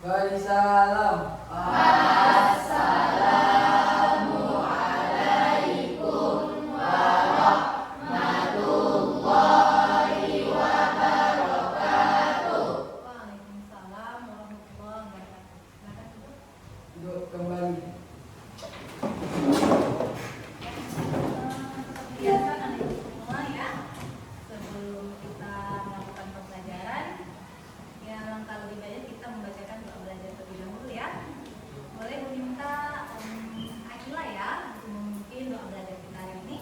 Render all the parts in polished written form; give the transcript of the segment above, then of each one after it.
Bagi salam. Assalamualaikum warahmatullahi wabarakatuh. Waalaikumsalam warahmatullahi wabarakatuh. Duduk kembali. Seperti biasa nanti semua ya, sebelum kita melakukan pembelajaran, ya langkah lebih baik kita membacakan doa belajar terlebih dahulu ya. Boleh meminta Akila ya, untuk memimpin doa belajar kita hari ini.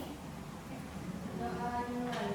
Doa mulai.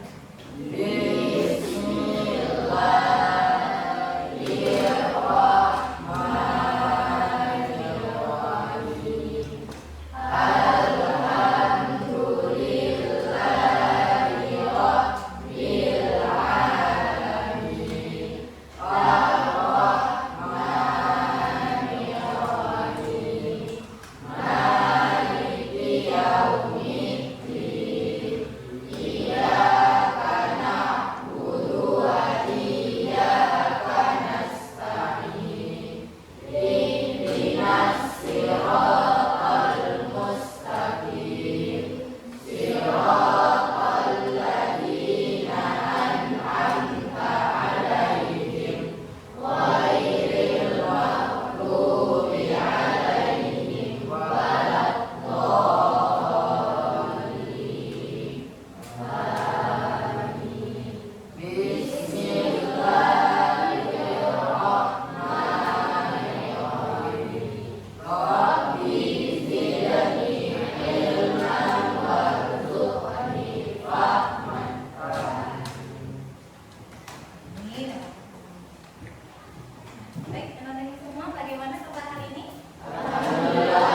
Baik, anak-anak semua bagaimana kabar hari ini? Alhamdulillah.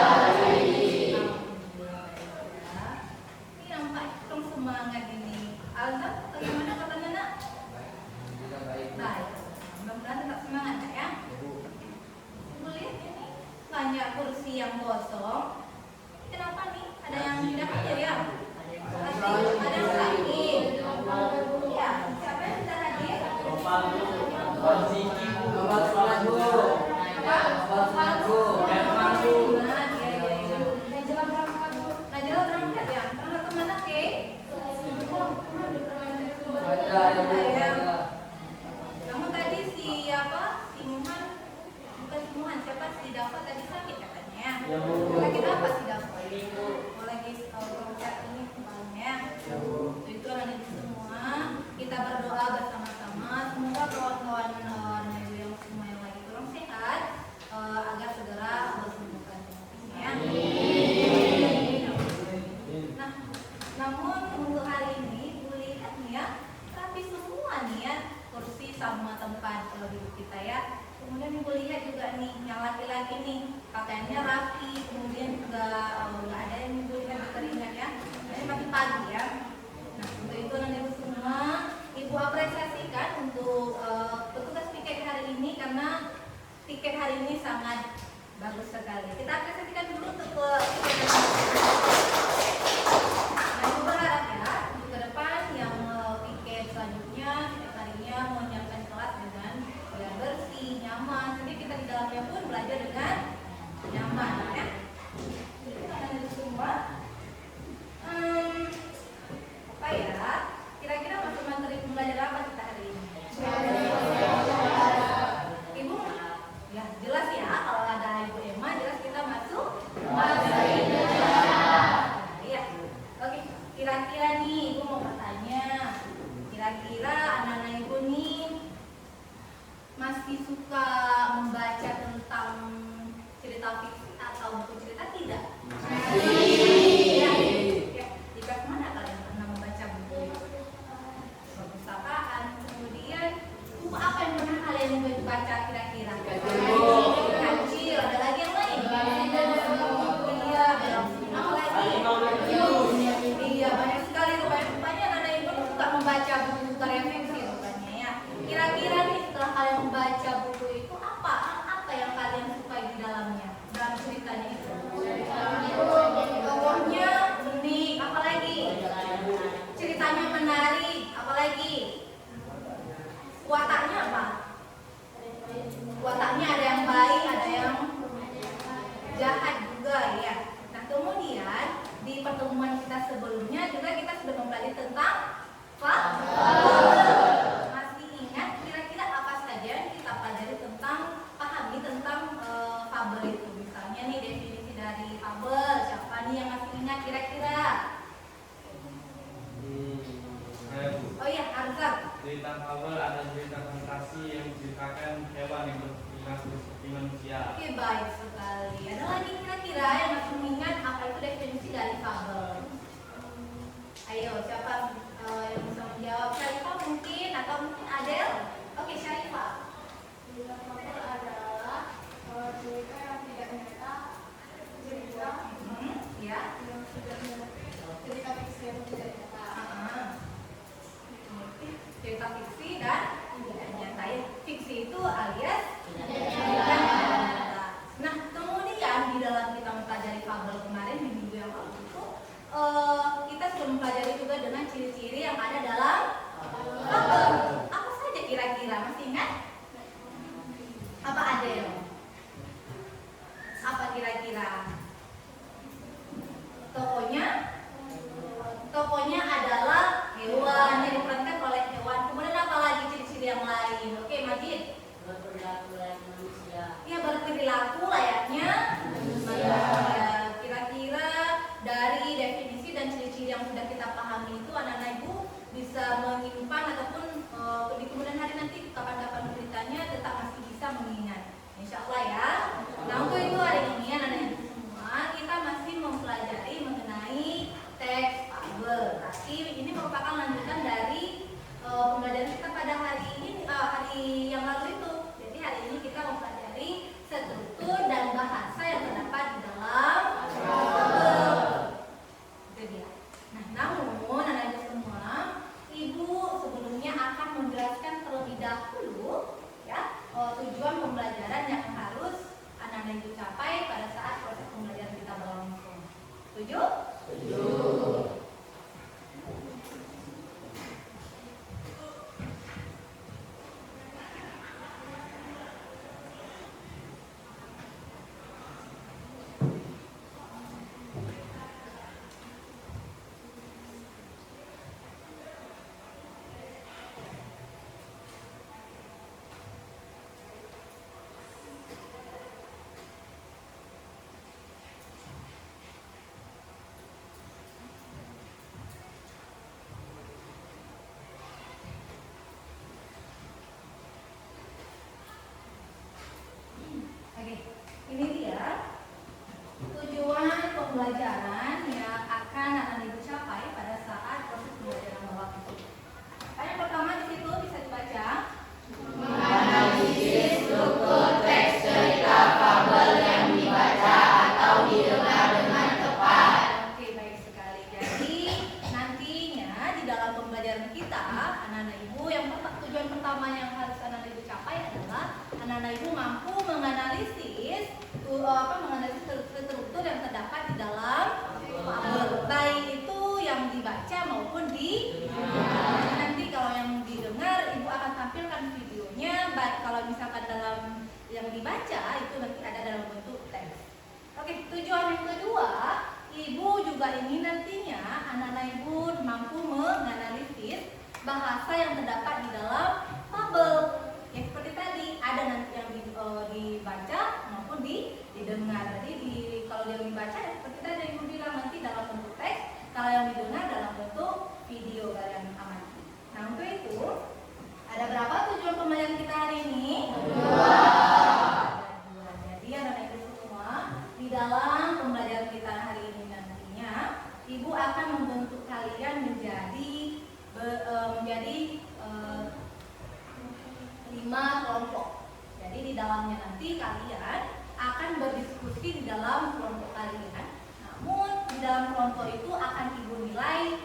Ini nampak kurang semangat ini. Alza, bagaimana kabarnya nak? Tidak baik. Baik. Mudah-mudahan tetap semangat ya. Ibu lihat ini banyak kursi yang kosong. Kenapa nih? Ada yang tidak hadir ya? Ada yang sakit. Ya, siapa yang tidak hadir? Najwa berangkat ya? Berangkat kemana, Kay? Kamu tadi siapa? Si Muhan? Bukan si Muhan, siapa? Si Dafa tadi sakit katanya. Sakit apa si Dafa? Oh, lagi berangkat ini kepalanya. Itu orang itu semua. Kita berdoa bersama-sama. Semoga kawan-kawan Najwa yang semua yang lagi kurang sehat agar segera Allah sembuhkan ya. Nah, namun untuk hari ini Ibu lihat nih ya, rapi semua nih ya, kursi sama tempat duduk kita ya. Kemudian Ibu lihat juga nih yang laki-laki nih pakaiannya rapi, kemudian juga nggak ada yang Ibu lihat teringat ya. Ini masih pagi ya. Nah, untuk itu nanti semua Ibu apresiasikan untuk petugas tiket hari ini karena tiket hari ini sangat bagus sekali. Kita apresiasikan dulu untuk tiket. Nah, Ibu berharap ya untuk ke depan yang tiket selanjutnya setiap harinya menyiapkan kelas dengan biar bersih, nyaman. Jadi kita di dalamnya pun belajar dengan nyaman ya. Jadi kita akan semua. Apa ya? Kira-kira masuk materi pembelajaran apa kita hari ini? Ibu, ya jelas ya kalau ada Ibu Emma jelas kita masuk materi. Iya. Oke, kira-kira nih Ibu mau bertanya. Kira-kira anak-anak Ibu nih masih suka membaca tentang cerita fiksi atau buku cerita tidak? Iya. Ya, jika kemana kalian pernah membaca buku perpustakaan? Kemudian buku apa yang pernah kalian baca kira-kira? Kancil, ada lagi yang lain? Iya, apa lagi? Iya, banyak sekali rupanya anak Ibu suka membaca buku karya fiksi rupanya ya. Kira-kira nih setelah kalian membaca buku itu apa yang kalian suka di dalamnya? Dalam ceritanya itu? Tokohnya unik, apalagi? Ceritanya menarik, apalagi? Wataknya apa? Wataknya ada yang baik. fabel itu. Misalnya nih definisi dari fabel, siapa nih yang masih ingat kira-kira? Saya Bu. Oh iya, Arzak. Cerita fabel ada cerita fantasi yang menceritakan hewan yang berperilaku seperti manusia. Oke, baik sekali. Ada lagi kira-kira yang masih ingat apa itu definisi dari fabel? Ayo, siapa yang bisa menjawab? Syarifah mungkin atau mungkin Adel? Oke, Syarifah. Cerita fabel adalah cerita yang tidak nyata, cerita Ya. yang sudah nyata, cerita fiksi yang tidak nyata. Cerita fiksi dan tidak nyata. Fiksi itu alias Tidak tidak nyata. Nah, kemudian di dalam kita mempelajari fabel kemarin di minggu yang lalu itu kita sudah mempelajari juga dengan ciri-ciri yang ada dalam fabel. Apa saja kira-kira? Masih ingat? Apa ada yang? Apa kira-kira? Tokohnya adalah hewan yang diperankan oleh hewan. Kemudian apa lagi ciri-ciri yang lain? Oke, Majid. Berperilaku layaknya manusia. Ya, berperilaku layaknya manusia. Kira-kira dari definisi dan ciri-ciri yang sudah kita pahami itu anak-anak ibu bisa menyimpan ataupun di kemudian hari nanti kapan-kapan beritanya tetap masih bisa mengingat. Insya Allah ya. Nah, untuk itu hari ini anak-anak ibu semua kita masih mempelajari mengenai teks fabel. Tapi ini merupakan lanjutan dari pembelajaran kita pada hari ini, hari yang lalu itu. Jadi hari ini kita mempelajari struktur dan bahasa yang terdapat di dalam fabel. Itu dia. Nah, namun anak-anak semua, ibu sebelumnya akan menjelaskan terlebih dahulu ya tujuan pembelajaran yang harus anak-anak ibu capai pada saat proses pembelajaran kita berlangsung. Setuju? Setuju. Oke, ini dia tujuan pembelajaran yang akan anak ibu capai pada saat proses pembelajaran berlangsung. Yang pertama di situ bisa dibaca. Menganalisis struktur teks cerita fabel yang dibaca atau didengar dengan tepat. Oke, baik sekali. Jadi nantinya di dalam pembelajaran kita, anak-anak ibu tujuan pertama yang harus anak-anak ibu capai adalah anak-anak ibu mampu menganalisis struktur yang terdapat di dalam fabel, baik itu yang dibaca maupun nanti kalau yang didengar ibu akan tampilkan videonya. Baik kalau misalkan dalam yang dibaca itu nanti ada dalam bentuk teks. Oke, tujuan yang kedua, ibu juga ingin nantinya anak-anak ibu mampu menganalisis bahasa yang terdapat di dalam fabel. Ya seperti tadi ada nanti yang dibaca maupun didengar. Jadi kalau yang dibaca ya seperti tadi yang ibu bilang nanti dalam bentuk teks, kalau yang didengar dalam bentuk video kalian amati. Nah untuk itu ada berapa tujuan pembelajaran kita hari ini? Dua. Jadi anak-anak ibu semua di dalam pembelajaran kita hari ini nantinya ibu akan membentuk kalian menjadi 5 kelompok. Jadi di dalamnya nanti kalian akan berdiskusi di dalam kelompok kalian. Namun di dalam kelompok itu akan ibu nilai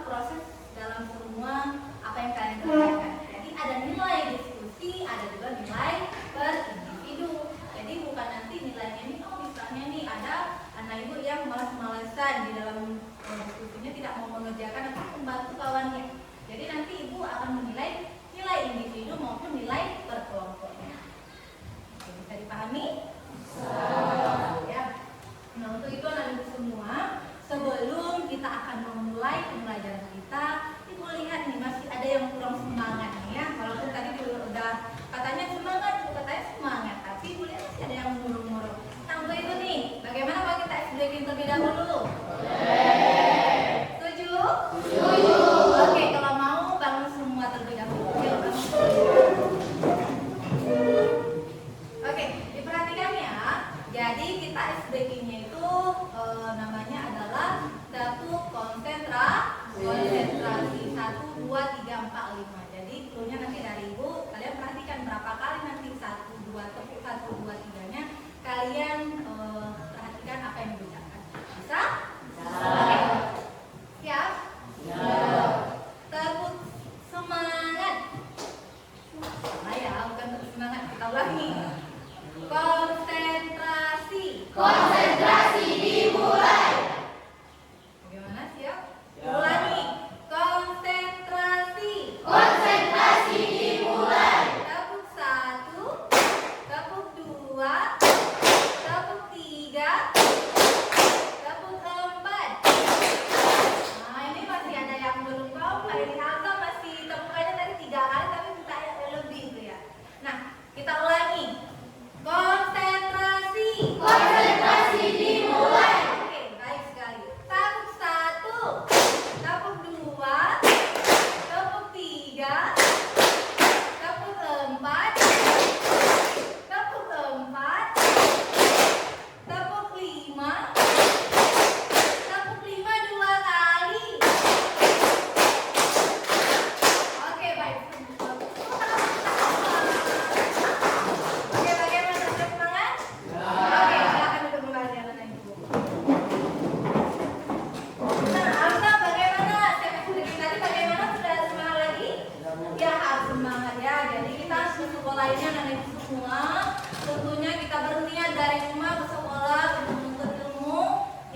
proses dalam semua apa yang kalian kerjakan. Jadi ada nilai diskusi, ada juga nilai per individu. Jadi bukan nanti nilainya ini misalnya nih ada anak ibu yang malas-malasan di dalam diskusinya tidak mau mengerjakan atau membantu kawannya. Jadi nanti ibu akan menilai nilai individu maupun nilai per kelompoknya. Bisa dipahami? Ya. Nah untuk itu anak ibu semua, sebelum kita akan memulai pembelajaran kita, ibu lihat nih masih ada yang kurang semangat. Kita ulangi. Konsentrasi. Konsentrasi dimulai. Bagaimana, siap? Ulangi. Konsentrasi. Konsentrasi dimulai. Tepuk 1, tepuk 2, tepuk 3, tepuk 4. Nah, ini masih ada yang belum tahu. Kayak di Hamza masih tepukannya tadi 3 kali, tapi minta lebih itu ya. Nah, kita ulangi. Konsentrasi. Konsentrasi dimulai. Oke, baik sekali. Tepuk 1, tepuk 2, tepuk 3, tepuk 4, tepuk 4, tepuk 5, tepuk 5 2 kali. Oke, baik. Oke, bagaimana? Sudah semangat? Oke, silakan duduk kembali anak ibu. Nah, Hamza bagaimana? Saya sudah tadi bagaimana? Sudah semangat lagi? Ya, harus semangat ya. Jadi kita harus bersekolah ini anak ibu semua. Tentunya kita berniat dari rumah bersekolah untuk menuntut ilmu.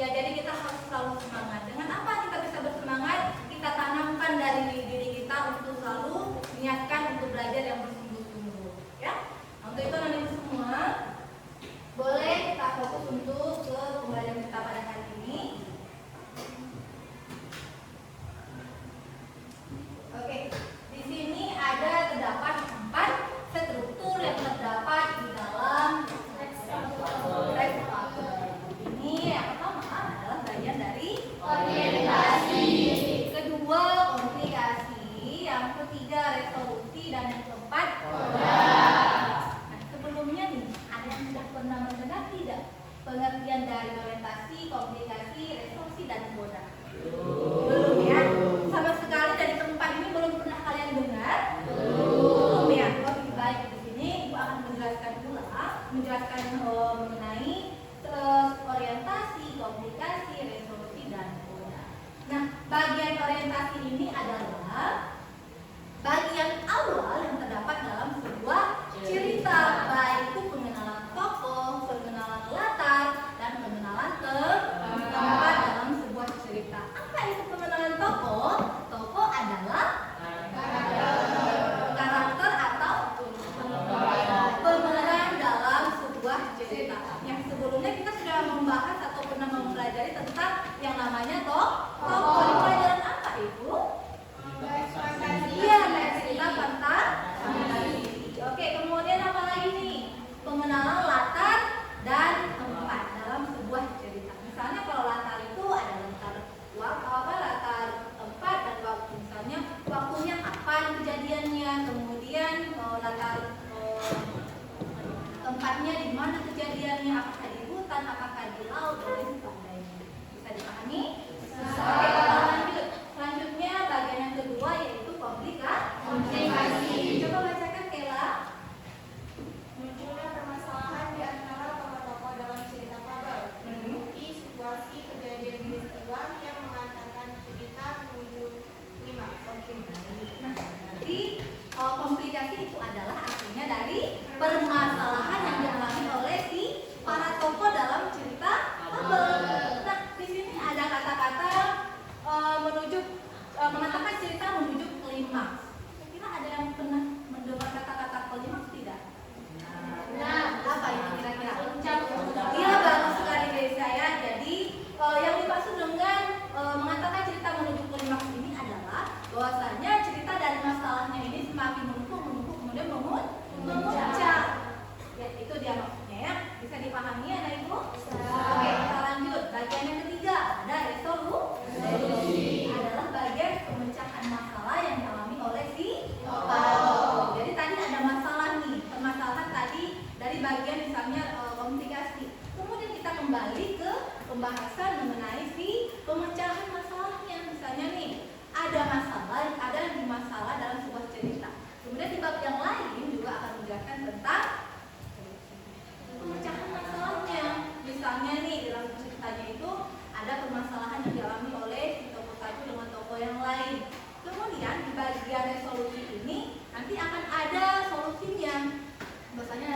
Ya, jadi kita harus selalu semangat. Dengan apa kita bisa bersemangat? Kita tanamkan dari diri kita untuk selalu niatkan untuk belajar yang bersungguh-sungguh. Ya, untuk itu anak ibu semua boleh kita fokus untuk ke pembelajaran kita pada hari ini. Oke, di sini terdapat 4 struktur yang terdapat di dalam teks fabel. Ini yang pertama adalah bagian dari Orientasi. kedua komplikasi, yang ketiga resolusi, dan yang keempat Nah, sebelumnya nih ada yang sudah pernah mendengar tidak pengertian dari orientasi, komplikasi, resolusi, dan koda? Belum ya? Sama sekali dari tempat ini belum pernah kalian dengar? Belum ya? Oke, baik. Di sini Ibu akan menjelaskan mengenai orientasi, komplikasi, resolusi, dan koda. Nah, bagian orientasi ini adalah bagian awal yang terdapat dalam sebuah cerita, baik itu pengenalan tokoh, pengenalan latar, dan pengenalan tempat dalam sebuah cerita. Apa itu pengenalan tokoh? Tokoh adalah karakter atau pemeran dalam sebuah cerita. Yang sebelumnya kita sudah membahas atau pernah mempelajari tentang yang namanya tokoh. Di pelajaran apa itu? Iya, cerita fantasi. Oke, kemudian apa lagi nih? Pengenalan latar dan tempat dalam sebuah cerita. Misalnya kalau latar itu ada latar tempat dan waktu. Misalnya waktunya kapan kejadiannya, kemudian latar tempatnya di mana kejadiannya, apakah di hutan, apakah di laut, dan lain sebagainya. Bisa dipahami? Oke, kita lanjut. Selanjutnya bagian yang kedua yaitu komplikasi. Coba bacakan Kela. Munculnya permasalahan di antara tokoh-tokoh dalam cerita fabel, menuruti situasi kejadian peristiwa yang mengantarkan cerita menuju klimaks. Nah, jadi komplikasi itu adalah artinya dari permasalahan yang dialami oleh si para tokoh dalam cerita fabel. Nah, di sini ada kata-kata mengatakan cerita menuju klimaks. Kira-kira ada yang pernah mendengar kata-kata klimaks tidak? Nah, apa itu kira-kira? Iya, bagus sekali guys saya. Jadi yang dimaksud dengan mengatakan cerita menuju klimaks ini adalah bahwasanya cerita dari masalahnya ini semakin menumpuk kemudian memuncak. Ya, itu dia maksudnya ya. Bisa dipahami ya, anak ibu? Oke, kita lanjut. Bagian yang ketiga ada resolusi. Adalah bagian pemecahan masalah yang dialami oleh si tokoh. Jadi tadi ada masalah nih, permasalahan tadi dari bagian misalnya komunikasi. Kemudian kita kembali ke pembahasan mengenai si pemecahan masalahnya. Misalnya nih, ada masalah dalam sebuah cerita. Kemudian di bab yang lain juga akan menjelaskan tentang pemecahan masalahnya. Misalnya nih dalam ceritanya itu ada permasalahan yang dialami oleh tokoh satu dengan tokoh yang lain. Kemudian di bagian resolusi ini nanti akan ada solusinya. Bahwasanya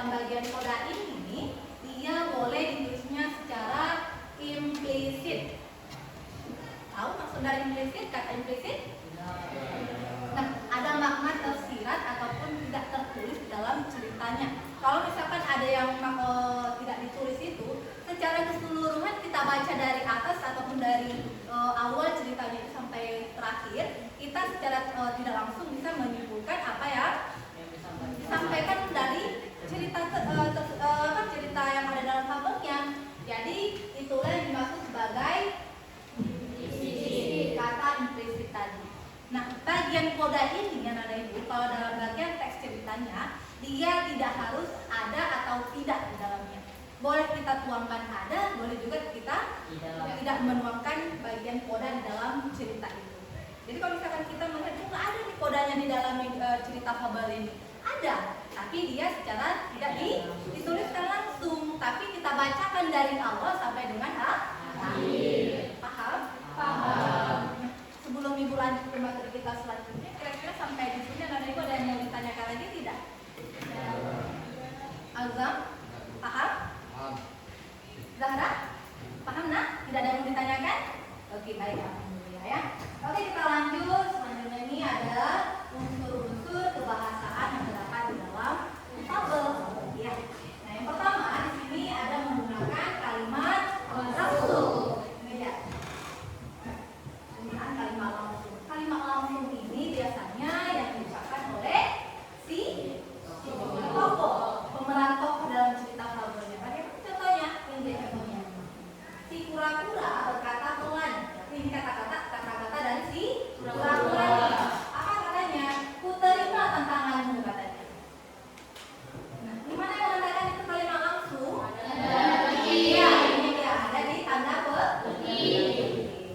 dalam bagian koda ini dia boleh ditulisnya secara implisit. Tahu maksud dari implisit? Kata implisit? Nah, ada makna tersirat ataupun tidak tertulis dalam ceritanya. Kalau misalkan ada yang tidak ditulis itu, secara keseluruhan kita baca dari atas ataupun dari awal ceritanya itu sampai terakhir, kita secara tidak langsung bisa menyimpulkan apa ya disampaikan dari cerita cerita yang ada dalam fabelnya. Jadi itulah yang dimaksud sebagai kata implisit tadi. Nah, bagian koda ini ya Nana Ibu, kalau dalam bagian teks ceritanya dia tidak harus ada atau tidak di dalamnya. Boleh kita tuangkan ada, boleh juga kita tidak menuangkan bagian koda di dalam cerita itu. Jadi kalau misalkan kita melihat nggak ada nih kodanya di dalam cerita fabel ini, ada, tapi dia secara tidak dituliskan langsung, tapi kita bacakan dari awal sampai dengan akhir. Paham? Paham. Nah, sebelum Ibu lanjut ke materi kita selanjutnya, kira-kira sampai di sini Nana Ibu ada yang mau ditanyakan lagi tidak? Azam? Paham? Zahra? Paham nak? Tidak ada yang mau ditanyakan? Oke, baik, alhamdulillah ya. Oke, kita lanjut. Selanjutnya ini adalah unsur-unsur kebahasaan yang terdapat di dalam fabel. Ya. Nah, yang pertama di sini ada menggunakan kalimat langsung. Ini ya. Penggunaan kalimat langsung. Kalimat langsung ini biasanya yang diucapkan oleh si tokoh, pemeran tokoh dalam cerita fabelnya. Bagaimana contohnya? Ini contohnya. Si kura-kura berkata pelan. Ini kata-kata dari si kura-kura ini. Apa katanya? Ku terima tantanganmu katanya. Nah, di mana yang mengatakan itu kalimat langsung? Iya, ini dia ada di tanda petik.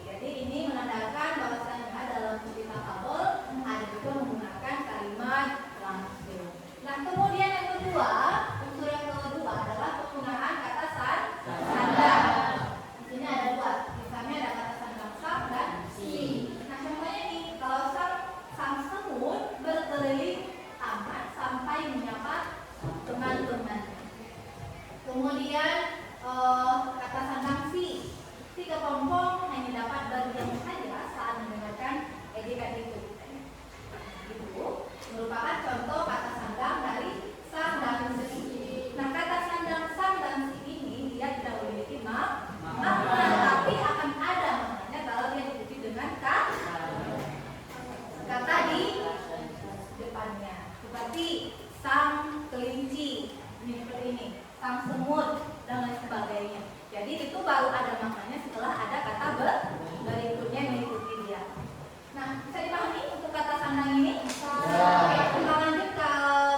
Jadi ini menandakan bahwasanya dalam cerita fabel ada juga menggunakan kalimat langsung. Nah, kemudian yang kedua, unsur yang kedua adalah penggunaan kata sandang. Di sini ada dua. Misalnya ada kata sandang sang dan si. Nah, contohnya nih, kalau sang semut berkeliling taman sampai menyapa teman-teman. Kemudian kata sandang si kepompong hanya dapat berdiam saja saat mendengarkan ejekan itu. Itu merupakan contoh kata sandang dari sang dan si. Nah, kata sandang sang dan si ini dia tidak memiliki makna, tapi akan ada maknanya kalau dia diikuti dengan kata di depannya. Seperti sang kelinci, ini seperti ini, sang semut dan lain sebagainya. Jadi itu baru ada maknanya setelah ada kata berikutnya yang mengikuti dia. Nah, bisa dipahami untuk kata sandang ini? Oke, kita lanjut ke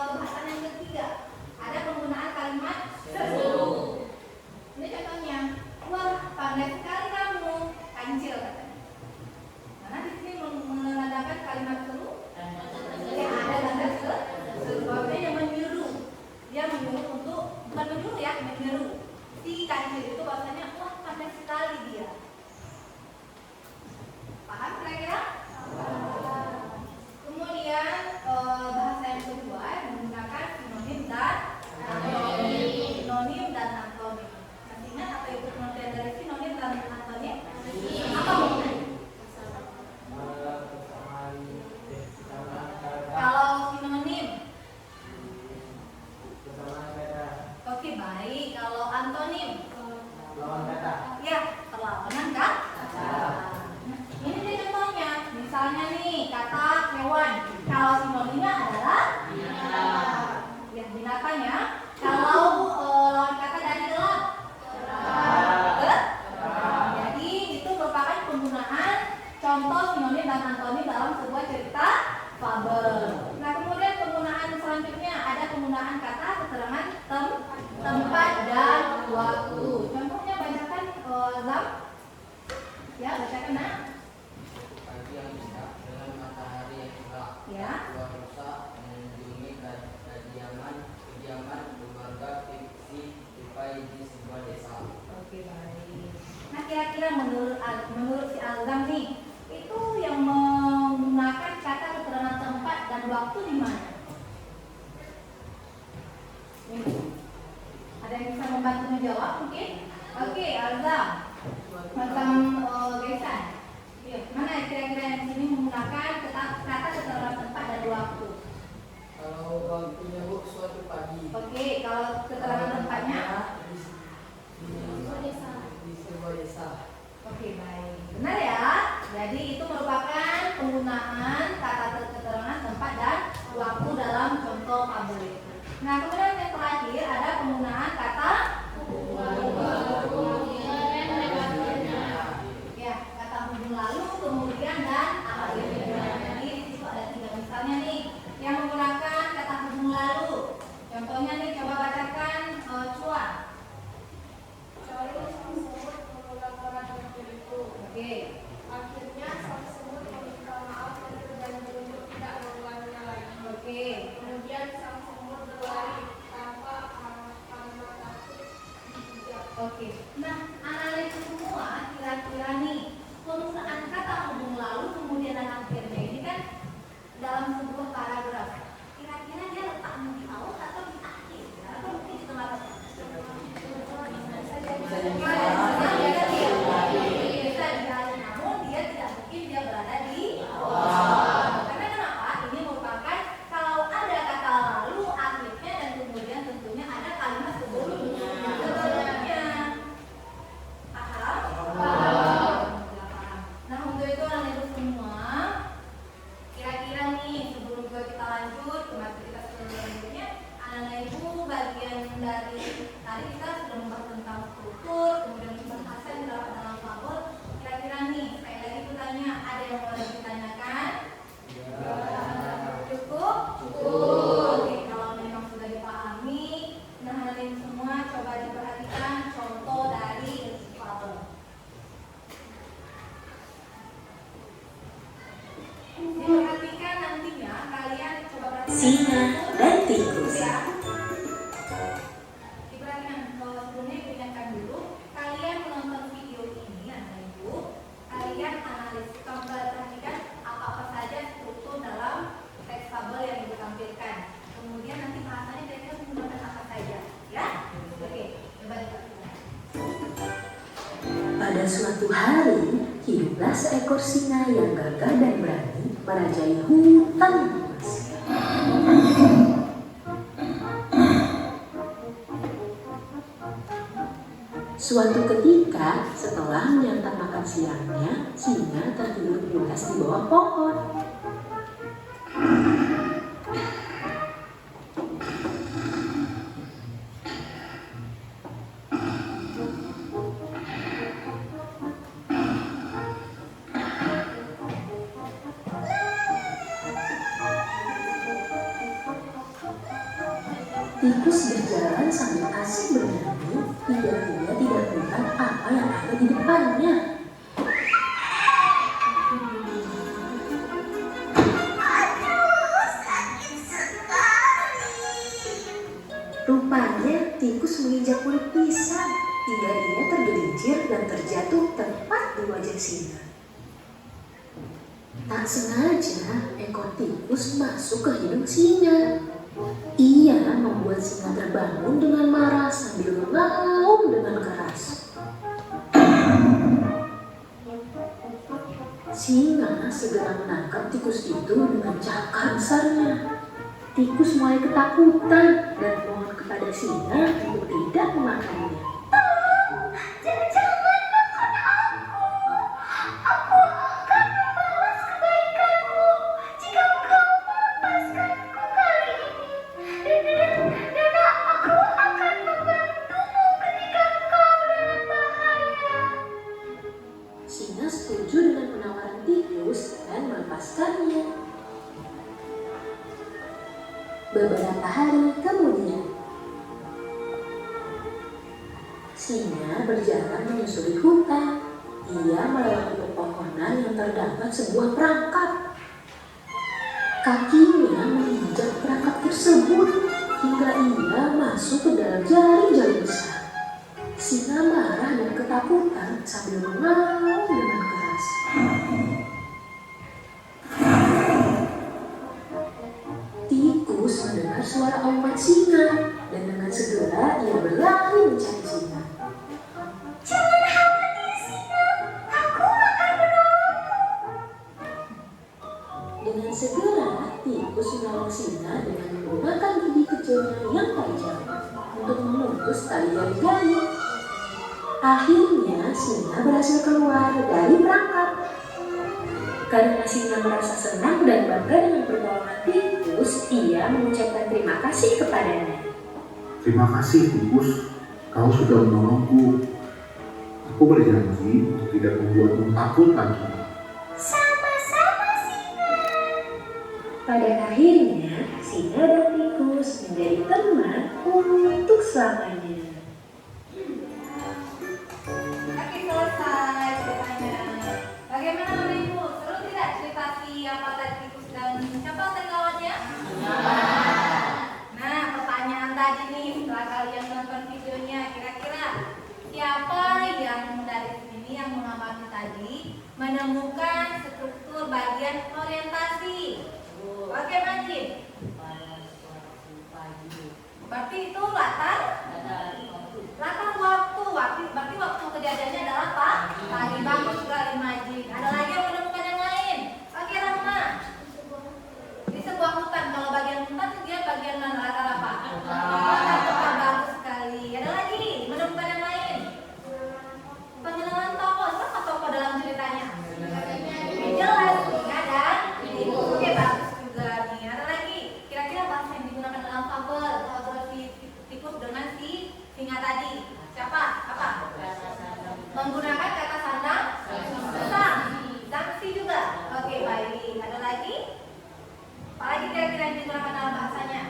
pembahasan yang ketiga. Ada penggunaan kalimat seru. Ini contohnya, wah pandai sekali kamu, kancil katanya. Karena di sini menandakan kalimat seru. Ya, ada tanda seru. Bahwasanya yang menyuruh, dia menyuruh untuk bukan menyuruh ya, menyuruh. Si kancil itu bahwasanya wah pandai sekali dia. Paham kira-kira? Kemudian bahasa yang kedua menggunakan sinonim dan antonim. Sinonim dan antonim. Masih ingat apa itu pengertian dari sinonim dan antonim? Apa maksudnya? Kalau sinonim, oke baik. Kalau antonim, ya perlawanan kan? Ini dia contohnya. Misalnya nih kata hewan. Kalau sinonimnya adalah ya binatangnya. Kalau lawan kata dari gelap, jadi itu merupakan penggunaan contoh sinonim dan antonim dalam sebuah cerita fabel. Nah, kemudian penggunaan selanjutnya ada penggunaan kata keterangan tempat dan waktu. Contohnya bacakan Zam. Ya, bacakan nak. Pagi yang cerah dengan matahari yang cerah. Ya. Keluar rusa mengunjungi kediaman keluarga fiksi Tupai di sebuah desa. Oke, baik. Nah, kira-kira menurut si Azam nih, itu yang menggunakan kata keterangan tempat dan waktu di mana? Ini. jadi itu merupakan penggunaan kata keterangan tempat dan waktu dalam contoh fabel itu. Nah, kemudian yang terakhir ada penggunaan kata ya, kata hubung lalu, kemudian dan akhirnya. Jadi di situ ada 3 misalnya nih yang menggunakan kata hubung lalu. Contohnya nih, coba bacakan Cua. Cari sang semut mengulang-ulang kata itu. Oke. Akhirnya sang semut meminta maaf dan berjanji untuk tidak mengulanginya lagi. Oke. Kemudian sang semut berlari tanpa karena takut dikejar. Oke. Nah, analisis semua kira-kira nih penggunaan kata hubung lalu kemudian dan akhirnya ini kan dalam sebuah paragraf. Kira-kira dia letaknya di awal atau di akhir? Atau mungkin di tengah-tengah? Bisa di akhir, namun dia tidak mungkin dia berada di awal. Karena kenapa? Ini merupakan kalau ada kata lalu akhirnya dan kemudian tentunya ada kalimat sebelumnya. Paham? Paham. Nah, untuk itu anak ibu semua, kira-kira nih sebelum kita lanjut ke materi kita selanjutnya, anak ibu bagian dari tadi kita sudah membahas tentang struktur, kemudian bahasa yang terdapat dalam fabel. Kira-kira nih, sekali lagi bertanya, ada yang mau ditanyakan? Cukup? Cukup. Oke, kalau memang sudah dipahami, nah anak ibu semua coba diperhatikan contoh dari fabel. Diperhatikan nantinya kalian coba perhatikan Singa dan tikus. ya. Diperhatikan kalau sebelumnya diingatkan dulu kalian menonton video ini anak ibu, kalian analisis, perhatikan apa-apa saja struktur dalam teks fabel yang ibu tampilkan. Kemudian nanti bahasanya kira-kira menggunakan apa saja, ya? Oke, coba diperhatikan. Pada suatu hari, hiduplah seekor singa yang gagah dan berani merajai hutan luas. Suatu ketika, setelah menyantap makan siangnya, singa tertidur pulas di bawah pohon. Tikus berjalan sambil asik bernyanyi, hingga dia tidak melihat apa yang ada di depannya. Rupanya tikus menginjak kulit pisang, hingga ia tergelincir dan terjatuh tepat di wajah singa. Tak sengaja, ekor tikus masuk ke hidung singa. Ia membuat singa terbangun dengan marah sambil mengaum dengan keras. Singa segera menangkap tikus itu dengan cakar besarnya. Tikus mulai ketakutan dan mohon kepada singa untuk tidak memakannya. Jangan makan aku. Aku akan membalas kebaikanmu jika engkau melepaskanku kali ini. Dan aku akan membantumu ketika engkau dalam bahaya. Singa setuju dengan penawaran tikus dan melepaskannya. Beberapa hari kemudian, singa berjalan menyusuri hutan. Ia melewati pepohonan yang terdapat sebuah perangkap. Kakinya menginjak perangkap tersebut hingga ia masuk ke dalam jaring-jaring besar. Singa marah dan ketakutan sambil mengaum dengan keras. Tikus mendengar suara auman singa dan dengan segera ia berlari mencari singa. Jangan khawatir singa, aku akan menolongmu. Dengan segera tikus menolong singa dengan menggunakan gigi kecilnya yang tajam untuk memutus tali jari-jari. Akhirnya singa berhasil keluar dari perangkap. Karena singa merasa senang dan bangga dengan pertolongan tikus, ia mengucapkan terima kasih kepadanya. Terima kasih tikus, kau sudah menolongku. Aku berjanji untuk tidak membuatmu takut lagi. Sama-sama singa. Pada akhirnya, singa dan tikus menjadi teman untuk selamanya. Oke, selesai ceritanya. Bagaimana Bapak Ibu? Seru tidak cerita si apa tadi tikus dan siapa tadi lawannya? Nah, pertanyaan tadi nih setelah kalian nonton videonya, kira-kira siapa yang dari sini yang mengamati tadi menemukan struktur bagian orientasi? Oke, Majid. Berarti itu latar waktu. Berarti waktu kejadiannya adalah apa? Pagi. Bagus sekali Majid. Ada lagi yang menemukan yang lain? Oke, Rahma. Di sebuah hutan. Kalau bagian hutan dia bagian mana? Latar apa? Latar. Bagus sekali. Ada lagi menemukan yang lain? Pengenalan tokoh. Siapa tokoh dalam ceritanya? Jelas singa dan tikus. Oke, bagus juga nih. Ada lagi? Kira-kira bahasa yang digunakan dalam fabel si tikus dengan si singa tadi? Siapa? Apa? Menggunakan kata sandang, sanksi juga. Oke, baik. Ada lagi? Apa lagi kira-kira yang digunakan dalam bahasanya?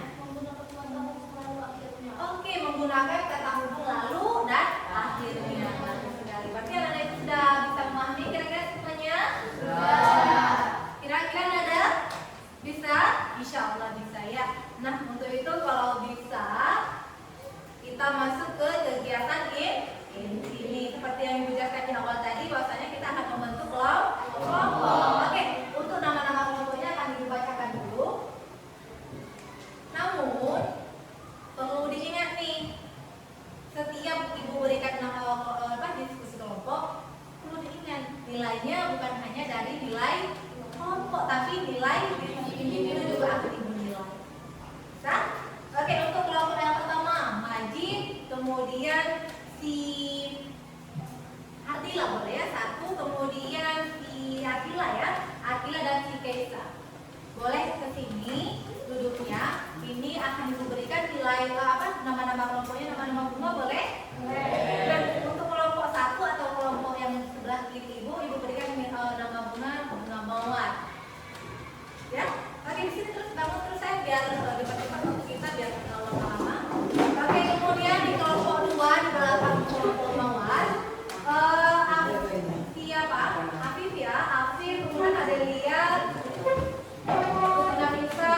Oke, menggunakan kata hubung lalu dan akhirnya. Bagus sekali. Berarti anak-anak itu sudah bisa memahami kira-kira semuanya? Sudah. Kira-kira ada? Bisa? Insya Allah bisa ya. Nah, untuk itu kalau bisa kita masuk ke kegiatan ini seperti yang Ibu jelaskan di awal tadi, bahwasanya kita akan membentuk kelompok. Oke, untuk nama-nama kelompoknya akan dibacakan dulu. Namun perlu diingat nih, setiap Ibu berikan nama diskusi kelompok, perlu diingat nilainya bukan hanya dari nilai kelompok, tapi nilai individu juga akan Ibu nilai. Nah, oke, untuk kelompok yang pertama Majid, kemudian si Ardila boleh ya, satu, kemudian si Akila ya, Akila dan si Keisa. Boleh kesini duduknya. Ini akan diberikan nilai nama-nama kelompoknya, nama-nama bunga boleh? Dan untuk kelompok satu atau kelompok yang sebelah kiri Ibu berikan nama bunga mawar. Ya, oke di sini terus bangun terus saya biar cepat-cepat untuk kita biar lama-lama. Oke, kemudian di kelompok 2 di belakang kelompok mawar, Afif ya, Afif, kemudian Adelia, Nafisa,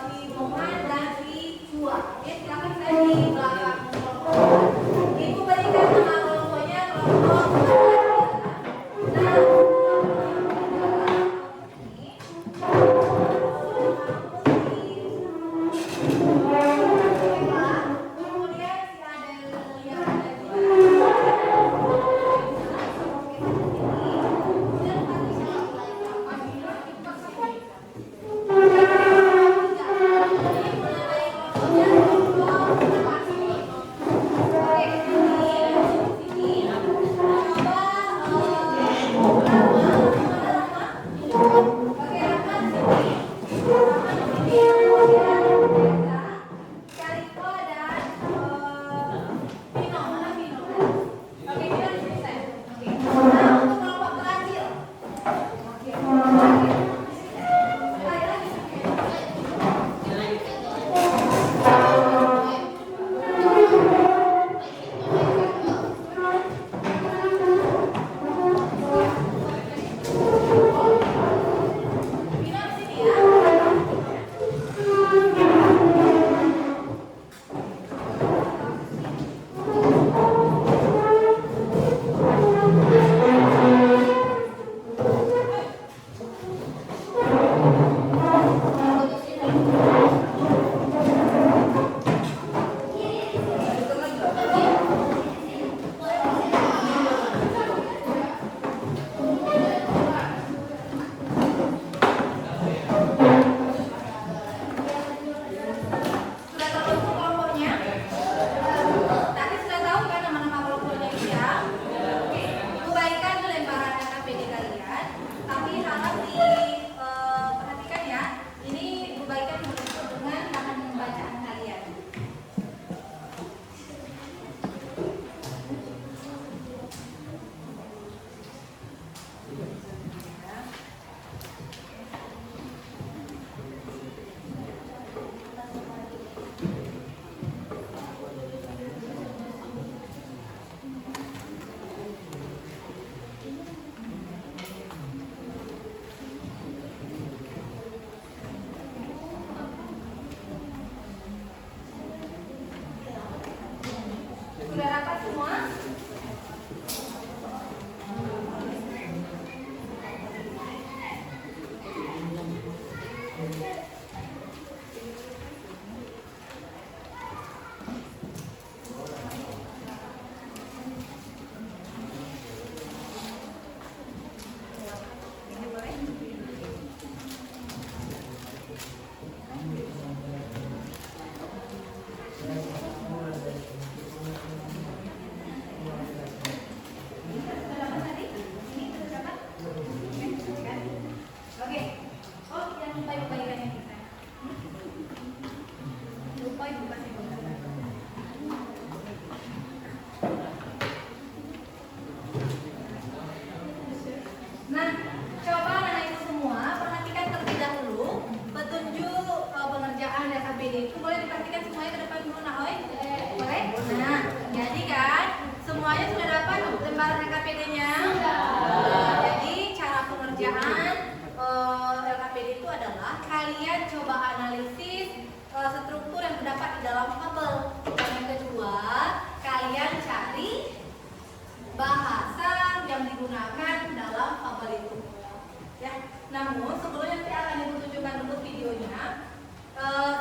si Mohan dan si Chua. Ya, silakan saya di belakang kelompok. KPD itu adalah kalian coba analisis struktur yang terdapat di dalam fabel. Dan yang kedua, kalian cari bahasa yang digunakan dalam fabel itu. Ya. Namun sebelumnya nanti akan ibu tunjukkan dulu videonya,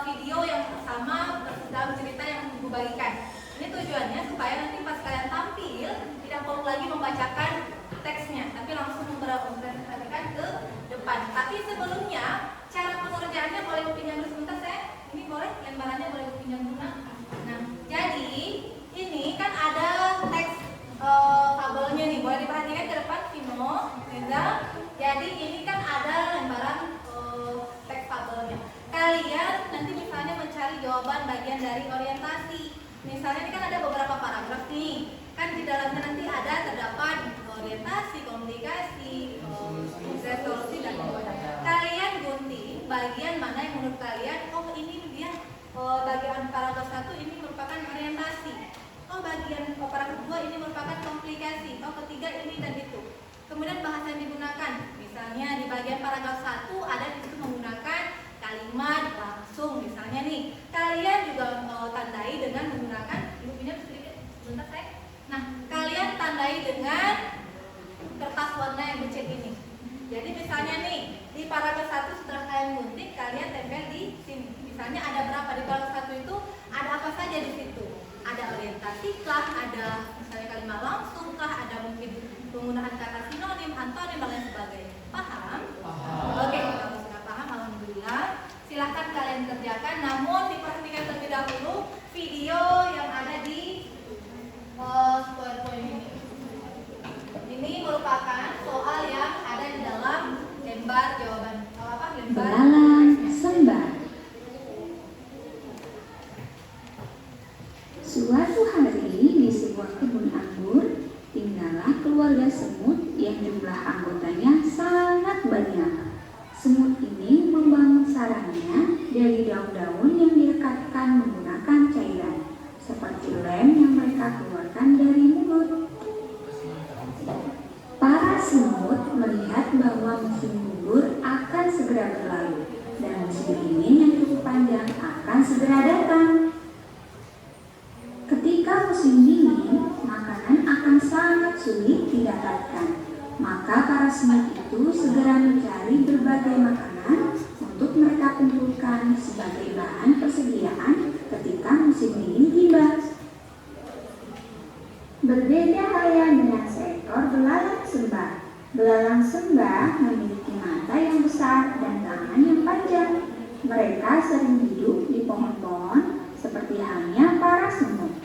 video yang sama dalam cerita yang ibu bagikan. Ini tujuannya supaya nanti pas kalian tampil tidak perlu lagi membacakan teksnya, tapi langsung memperhatikan ke depan. Tapi sebelumnya cara pengerjaannya boleh ibu pinjam dulu sebentar saya. Ini boleh lembarannya boleh ibu pinjam dulu. Nah, jadi ini kan ada teks fabelnya nih, boleh diperhatikan ke depan Vino, Reza. Jadi ini kan ada lembaran teks fabelnya. Kalian nanti misalnya mencari jawaban bagian dari orientasi. Misalnya ini kan ada beberapa paragraf nih. Kan di dalamnya nanti ada terdapat orientasi, komunikasi, resolusi dan jawaban. Kalian gunting bagian mana yang menurut kalian, oh ini dia bagian paragraf 1 ini merupakan orientasi. Oh bagian paragraf 2 ini merupakan komplikasi. Oh ketiga ini dan itu. Kemudian bahasa yang digunakan. Misalnya di bagian paragraf 1 ada di situ menggunakan kalimat langsung. Misalnya nih, kalian juga tandai dengan menggunakan, ibu pinjam sedikit sebentar saya. Nah, kalian tandai dengan kertas warna yang dicek ini. Jadi misalnya nih, di paragraf 1 setelah kalian gunting, kalian tempel di sini. Misalnya ada berapa di paragraf 1 itu, ada apa saja di situ. Ada orientasi kah, ada misalnya kalimat langsung kah, ada mungkin penggunaan kata sinonim, antonim dan lain sebagainya. Paham? Oke, kalau sudah paham, alhamdulillah. Silahkan kalian kerjakan, namun diperhatikan terlebih dahulu video yang ada di PowerPoint ini. Ini merupakan soal yang ada di dalam lembar jawaban. Lembar Belalang sembah. Suatu hari di sebuah kebun anggur, tinggallah keluarga semut yang jumlah anggotanya sangat banyak. Semut ini membangun sarangnya dari daun-daun yang direkatkan menggunakan cairan, seperti lem yang mereka keluarkan dari mulut. Para semut melihat bahwa musim gugur akan segera berlalu, dan musim dingin yang cukup panjang akan segera datang. Ketika musim dingin, makanan akan sangat sulit didapatkan. Maka para semut itu segera mencari berbagai makanan untuk mereka kumpulkan sebagai bahan persediaan ketika musim dingin tiba. Berbeda halnya dengan seekor belalang sembah. Belalang sembah memiliki mata yang besar dan tangan yang panjang. Mereka sering hidup di pohon-pohon seperti halnya para semut.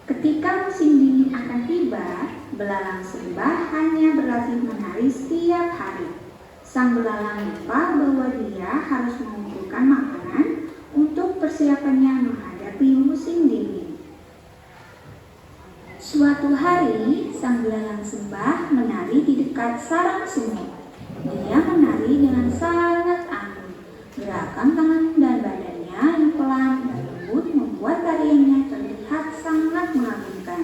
Ketika musim dingin akan tiba, belalang sembah hanya berlatih menari setiap hari. Sang belalang lupa bahwa dia harus mengumpulkan makanan untuk persiapannya menghadapi musim dingin. Suatu hari, sang belalang sembah menari di dekat sarang semut. Dia menari dengan sangat anggun. Gerakan tangan dan badannya yang pelan dan lembut membuat tariannya terlihat sangat mengagumkan.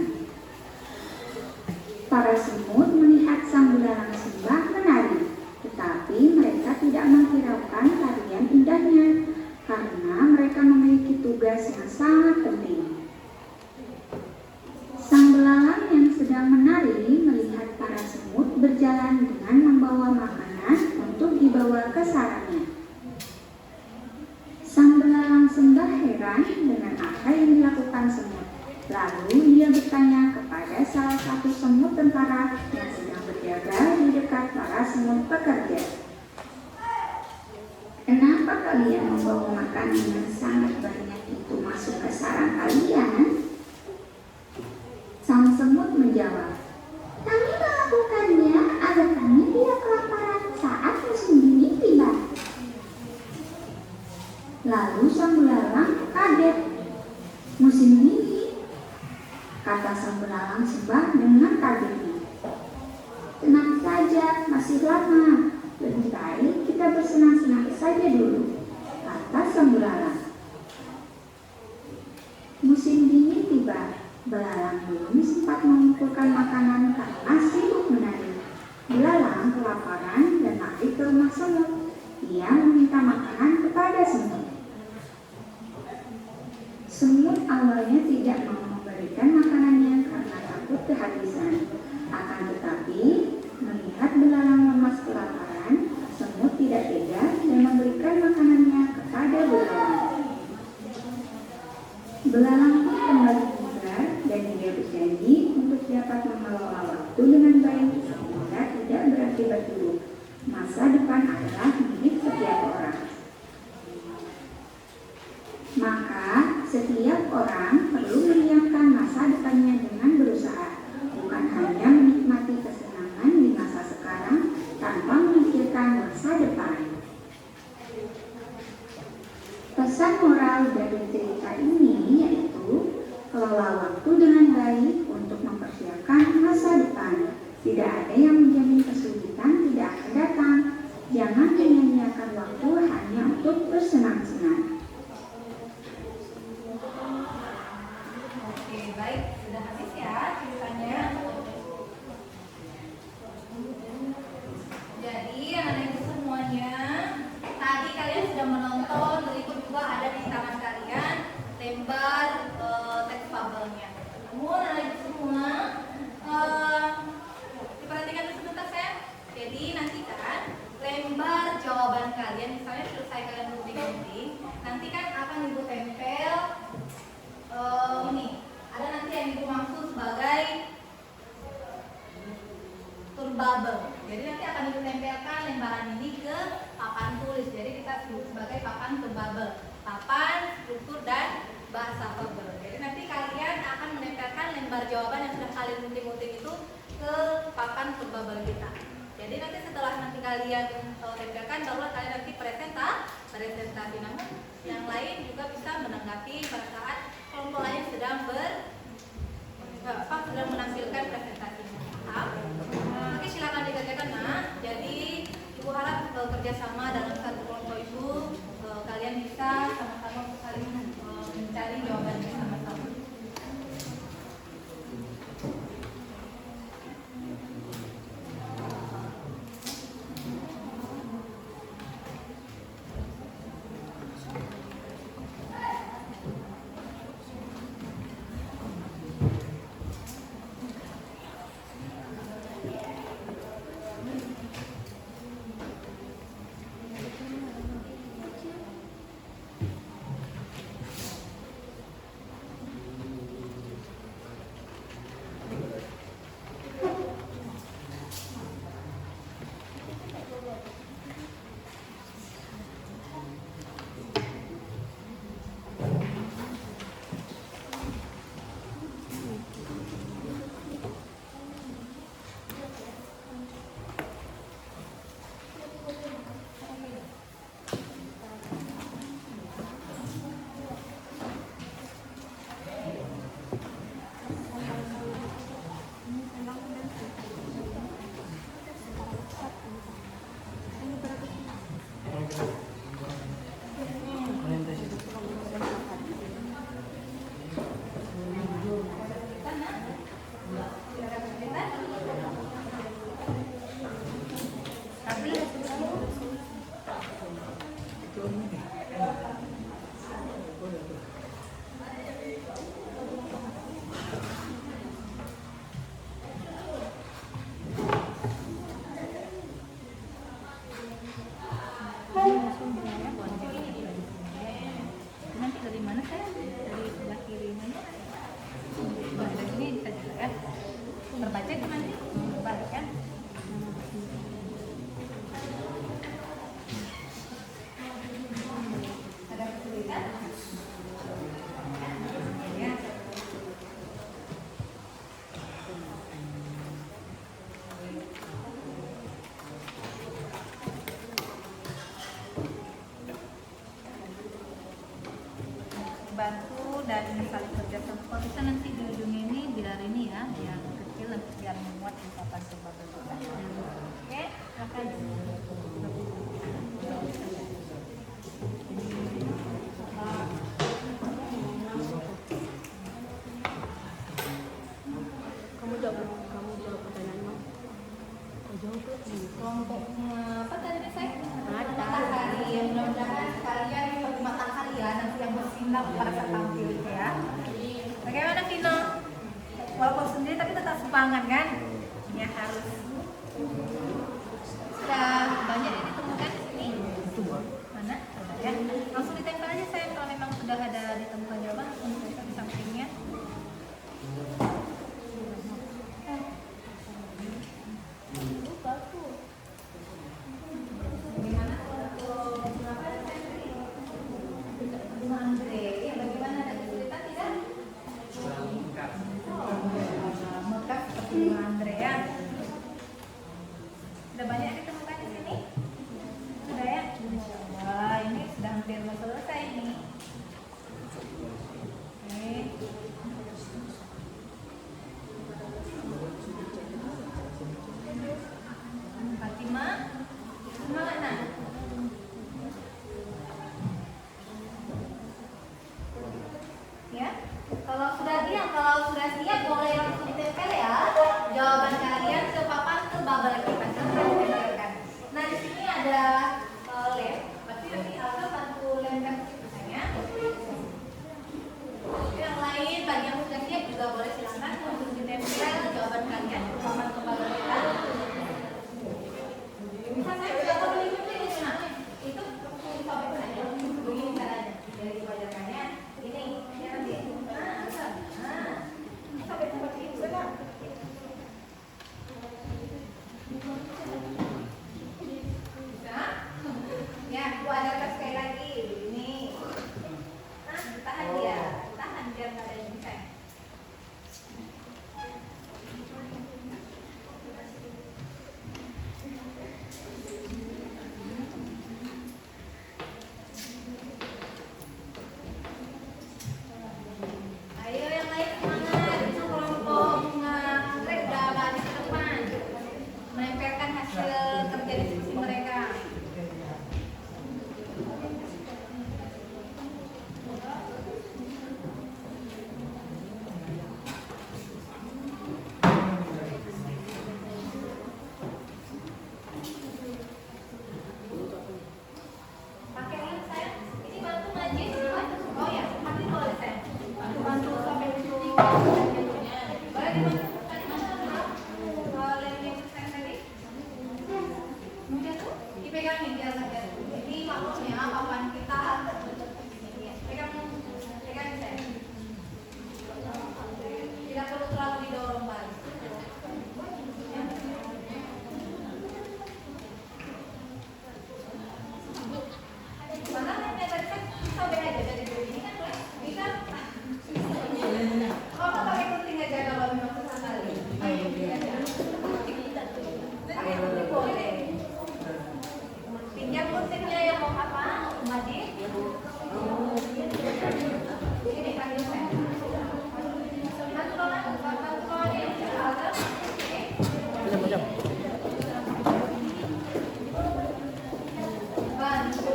Para semut melihat sang belalang sembah menari, tetapi mereka tidak menghiraukan tarian indahnya karena mereka memiliki tugas yang sangat penting. Sang belalang yang sedang menari melihat para semut berjalan dengan membawa makanan untuk dibawa ke sarangnya. Sang belalang sembah heran dengan apa yang dilakukan semut. Lalu dia bertanya kepada salah satu semut tentara yang sedang berjaga di dekat para semut pekerja. Kenapa kalian membawa makanan yang sangat banyak itu masuk ke sarang kalian? Sang semut menjawab, kami melakukannya agar kami tidak kelaparan saat musim dingin tiba. Lalu sang belalang kaget. Musim dingin, kata sang belalang sembah dengan kagetnya. Tenang saja, masih lama. Lebih baik kita bersenang-senang saja dulu, kata sang belalang. Musim dingin tiba. Belalang belum sempat mengumpulkan makanan karena sibuk menari. Belalang kelaparan dan mampir ke rumah semut. Ia meminta makanan kepada semut. Semut awalnya tidak mau memberikan makanannya karena takut kehabisan. Akan tetapi, melihat belalang lemas kelaparan, semut tidak tega dan memberikan makanannya kepada belalang. Belalang pun kembali bugar dan dia berjanji untuk dapat mengelola waktu dengan baik sehingga tidak berakibat buruk. Masa depan adalah milik setiap orang. Maka setiap orang perlu menyiapkan masa depannya dengan berusaha, bukan hanya menikmati kesenangan di masa sekarang tanpa memikirkan masa depan. Pesan moral dari cerita ini yaitu kelola waktu dengan baik untuk mempersiapkan masa depan. Tidak ada yang menjamin kesulitan tidak akan datang. Jangan menyia-nyiakan waktu hanya untuk bersenang-senang. Oke, baik, sudah habis ya ceritanya. Jadi anak-anak itu semuanya, tadi kalian sudah menonton, berikut juga ada di tangan kalian lembar teks fabelnya. Namun anak-anak itu semua diperhatikan dulu sebentar saya. Jadi nanti kan lembar jawaban kalian, misalnya selesai kalian gunting-gunting, nanti kan akan ibu tempel ini. Ada nanti yang ibu maksud sebagai turbabel. Jadi nanti akan ibu tempelkan lembaran ini ke papan tulis. Jadi kita sebut sebagai papan turbabel. Papan, struktur, dan bahasa verbal. Jadi nanti kalian akan menempelkan lembar jawaban yang sudah kalian gunting-gunting itu ke papan turbabel kita. Jadi nanti setelah nanti kalian tempelkan, barulah kalian nanti presentasi. Namun yang lain juga bisa menanggapi pada saat kelompok lain sedang menampilkan presentasinya. Oke, silakan dikerjakan, Nak. Jadi ibu harap kerjasama dalam satu kelompok itu kalian bisa sama-sama saling mencari jawabannya sama-sama. Nanti dari mana saya? Dari sebelah kiri mana? Dari sini bisa juga ya. Terbaca itu nanti balik kan? Ada kesulitan? Ya. Bantu dan saling kerjasama. Kalau bisa nanti di ujungnya ini biar ini ya, yang kecil biar memuat di papan turbabel kita. Oke, silakan. Kamu jawab pertanyaan, Mam. Jawab. kelompok apa tadi saya? Matahari. Ya, mudah-mudahan kalian seperti matahari ya, nanti yang bersinar pada saat tampil gitu ya. Bagaimana Vino? Walaupun sendiri tapi tetap semangat kan? Ya harus. Sudah banyak yang ditemukan di sini. Mana? Ada ya. Langsung ditempel aja saya kalau memang sudah ada ditemukan jawaban langsung ditempel di sampingnya. Bagaimana kalau Andre? Ya bagaimana, ada kesulitan tidak? Mekar seperti Andre ya. Sudah banyak yang ditemukan di sini? Sudah ya? Wah, ini sudah hampir mau selesai nih. Oke. Fatima, semangat nak. Ya, kalau sudah diam, kalau sudah siap boleh langsung ditempel ya. Jawaban kalian ke papan ke bubble kita tempelkan. Nah di sini ada lem, berarti nanti Alga bantu lemkan misalnya. Yang lain bagi yang sudah siap juga boleh silakan untuk ditempel jawaban kalian ke papan ke bubble kita. Bisa saya juga boleh itu disobek saja. Begini caranya, dari dibacakannya. Ini ya nanti. Sampai seperti itu kan? Bisa? Ya, aku ajarkan sekali lagi. Ini. Nah, tahan dia, tahan biar nggak ada yang bisa. Ayo yang lain semangat, itu kelompok bunga anggrek udah balik ke depan, menempelkan hasil kerja diskusi mereka. Pakai link saya, ini bantu majis, oh ya, pakai boleh saya. Bantu sampai dulu. Boleh dibantu tadi mana lem yang saya tadi? Mudah tuh, dipegangin biar nggak jatuh. Ini maksudnya papan kita. Pegang saya. Tidak perlu terlalu didorong balik. Mana lemnya tadi kan sobek aja dari ini kan boleh? Bisa? Oh, pakai gunting aja kalau memang susah kali. Pakai gunting boleh. Pinjam guntingnya yang mau apa? Majid? Ini panggil saya. Satu kawan yang ada. Bantu.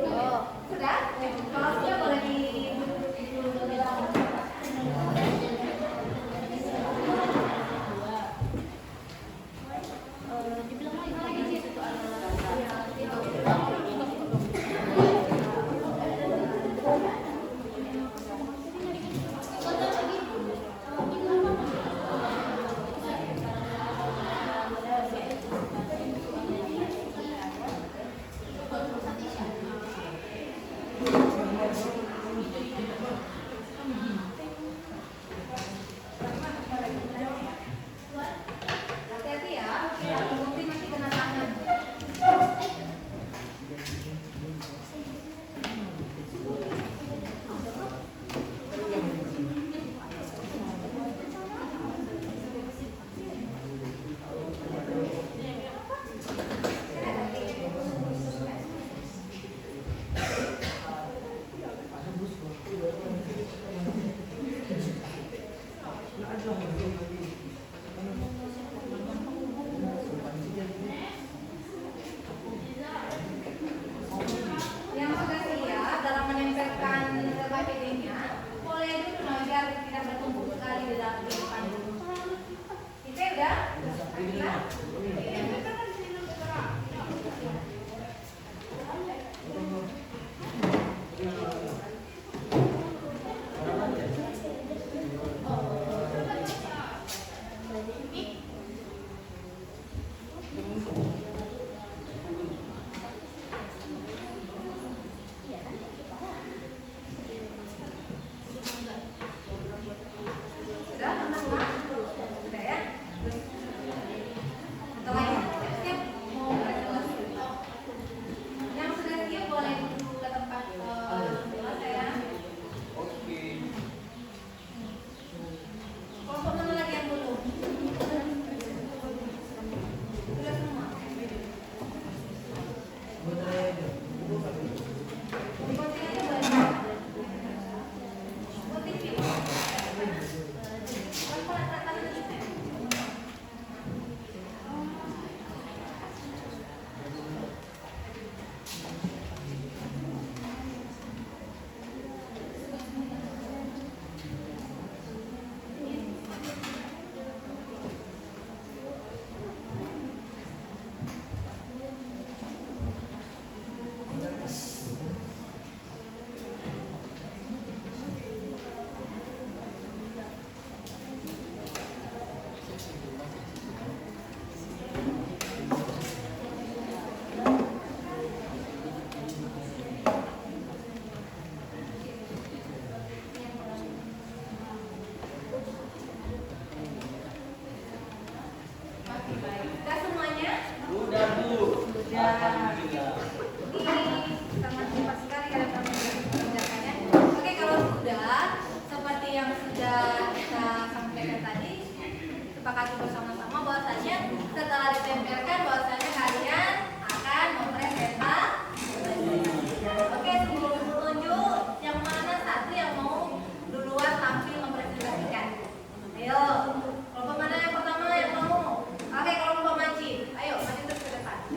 Oh, sudah? Kalau sudah boleh di hati-hati ya, gunting masih kena tangan. Yang sudah siap dalam menempelkan PPD-nya, boleh dulu biar tidak bertumpuk sekali di dalam. sepakati bersama-sama bahwasanya setelah ditempelkan bahwasanya kalian akan mempresentasikan. Oke, sebelum tunjuk yang mana satu yang mau duluan tampil mempresentasikan. Ayo, kelompok mana yang pertama yang mau? Oke, kelompok Maci. Ayo, maju terus ke depan.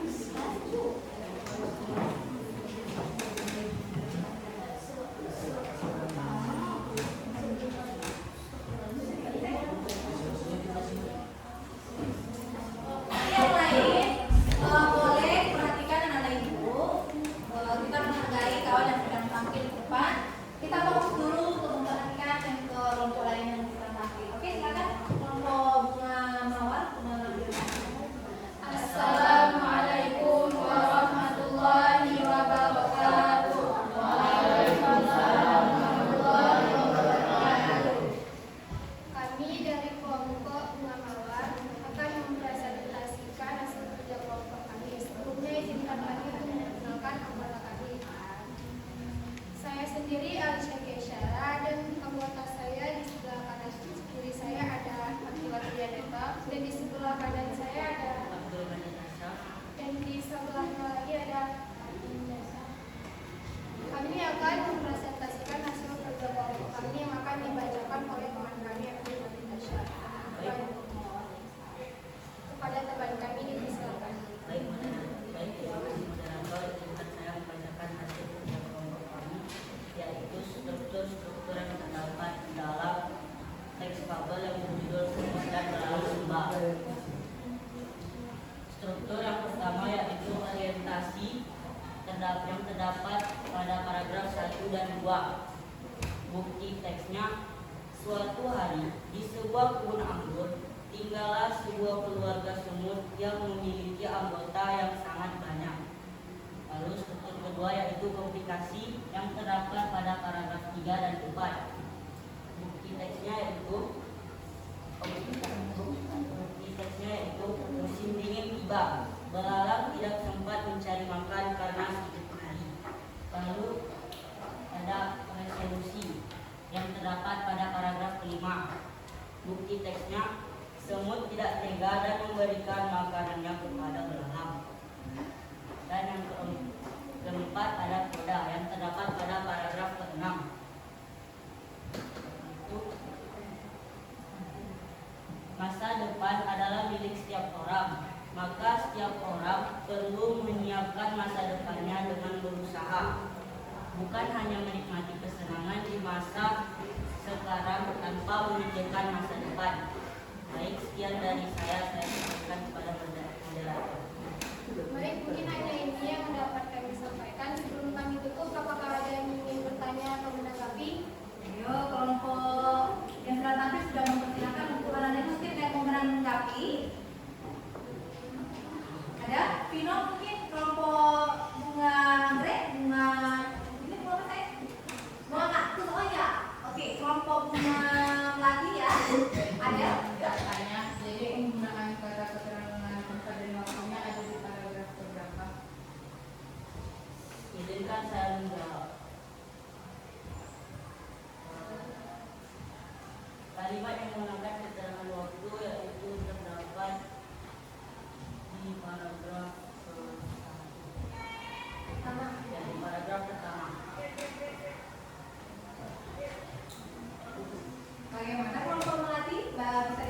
Yang lain boleh perhatikan anak-anak ibu. Kita menghargai kawan yang sedang tampil di depan. Kita fokus dulu untuk memperhatikan yang kelompok lain yang sedang tampil. Oke, silakan kelompok Bunga Mawar. Assalamualaikum warahmatullahi wabarakatuh. Waalaikumsalam warahmatullahi wabarakatuh. Kami dari kelompok Bunga Mawar akan mempresentasikan hasil kerja kelompok kami. Sebelumnya izinkan kami untuk memperkenalkan anggota kami. Saya sendiri Alicia Kesyara dan anggota saya di sebelah kanan kiri saya ada Akiwati Yaneta dan di sebelah kanan saya ada dan di sebelahnya lagi ada kami akan mempresentasikan hasil kerja kelompok kami yang akan dibacakan oleh teman kami Akiwati Yaneta. Kepada teman kami dipersilakan. Baik, moderator, izinkan saya membacakan hasil kerja kelompok kami, yaitu struktur yang terdapat di dalam teks fabel yang berjudul Semut dan Belalang Sumba. Struktur yang pertama yaitu orientasi yang terdapat pada paragraf 1 dan 2. Bukti teksnya, suatu hari di sebuah kebun anggur tinggallah sebuah keluarga semut yang memiliki anggota yang sangat banyak. Lalu struktur kedua yaitu komplikasi yang terdapat pada paragraf 3 dan 4. Bukti teksnya yaitu musim dingin tiba, belalang tidak sempat mencari makan karena sakit perih. Lalu ada resolusi yang terdapat pada paragraf 5. Bukti teksnya, semut tidak tega dan memberikan makanannya kepada belalang. Dan yang keempat ada koda yang terdapat pada paragraf ke-6. Masa depan adalah milik setiap orang, maka setiap orang perlu menyiapkan masa depannya dengan berusaha, bukan hanya menikmati kesenangan di masa sekarang tanpa memikirkan masa depan. Baik, sekian dari saya sampaikan kepada moderator. Baik, mungkin hanya ini yang dapat kami sampaikan. Sebelum kami tutup, apakah ada yang ingin bertanya atau menanggapi? Ayo, kelompok yang sudah tampil sudah mempersilakan untuk anak-anak muslim yang mau menanggapi. Ada? Vino mungkin kelompok Bunga Anggrek, Bunga ini kelompok saya? Bunga Kaktus, oh ya. Oke, kelompok Bunga Melati ya. Ada? Tanya, jadi penggunaan kata keterangan tempat dan waktunya ada di paragraf keberapa? Izinkan saya menjawab. Kalimat yang menggunakan keterangan waktu yaitu terdapat di paragraf pertama. Ya, di paragraf pertama. Bagaimana kelompok Melati? Bisa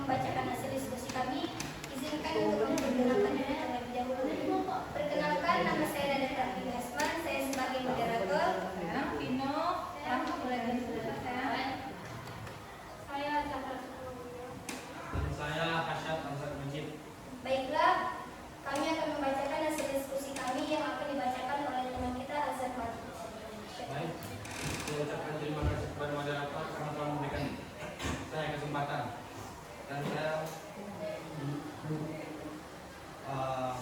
membacakan hasil diskusi kami, izinkan untuk memperkenalkan diri terlebih dahulu. Perkenalkan, nama saya Dada Pratika Asman, saya sebagai moderator. Pino, kamu boleh dijelaskan. Saya Cakra. Dan saya Hasyat Ansar Majid. Baiklah, kami akan membacakan hasil diskusi kami yang akan dibacakan oleh teman kita Azhar Fatih. Baik, saya ucapkan terima kasih kepada moderator karena telah memberikan saya kesempatan. Dan saya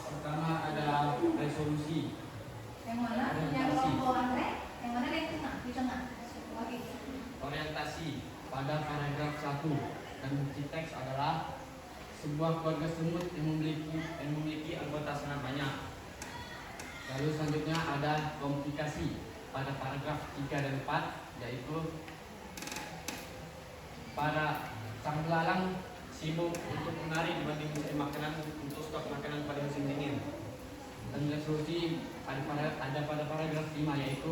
pertama adalah resolusi. Yang mana? Yang kelompok anggrek? Yang mana yang tengah? Di tengah. Oke. Orientasi pada paragraf 1 dan bukti teks adalah sebuah keluarga semut yang memiliki anggota sangat banyak. Lalu selanjutnya ada komplikasi pada paragraf 3 dan 4, yaitu para sang belalang sibuk untuk menari dibanding mencari makanan untuk stok makanan pada musim dingin. Dan resolusi ada pada paragraf 5, yaitu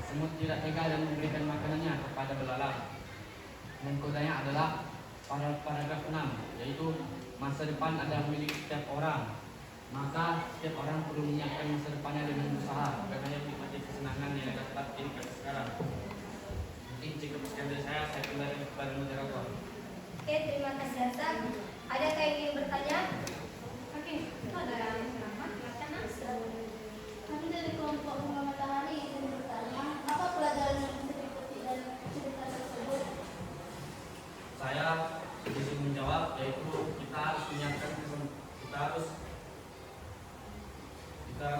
semut tidak tega dan memberikan makanannya kepada belalang. Dan kodanya adalah pada paragraf 6, yaitu masa depan adalah milik setiap orang. Maka setiap orang perlu menyiapkan masa depannya dengan usaha, bukan hanya menikmati kesenangan yang dapat dinikmati sekarang. Mungkin cukup sekian dari saya kembali kepada moderator. Oke, terima kasih Azhar. Adakah yang ingin bertanya? Oke, itu ada yang ceramah, silakan Nas. Kami dari kelompok Bunga Matahari ingin bertanya, apa pelajaran yang bisa diikuti dari cerita tersebut? Saya bisa menjawab, yaitu kita harus menyiapkan kita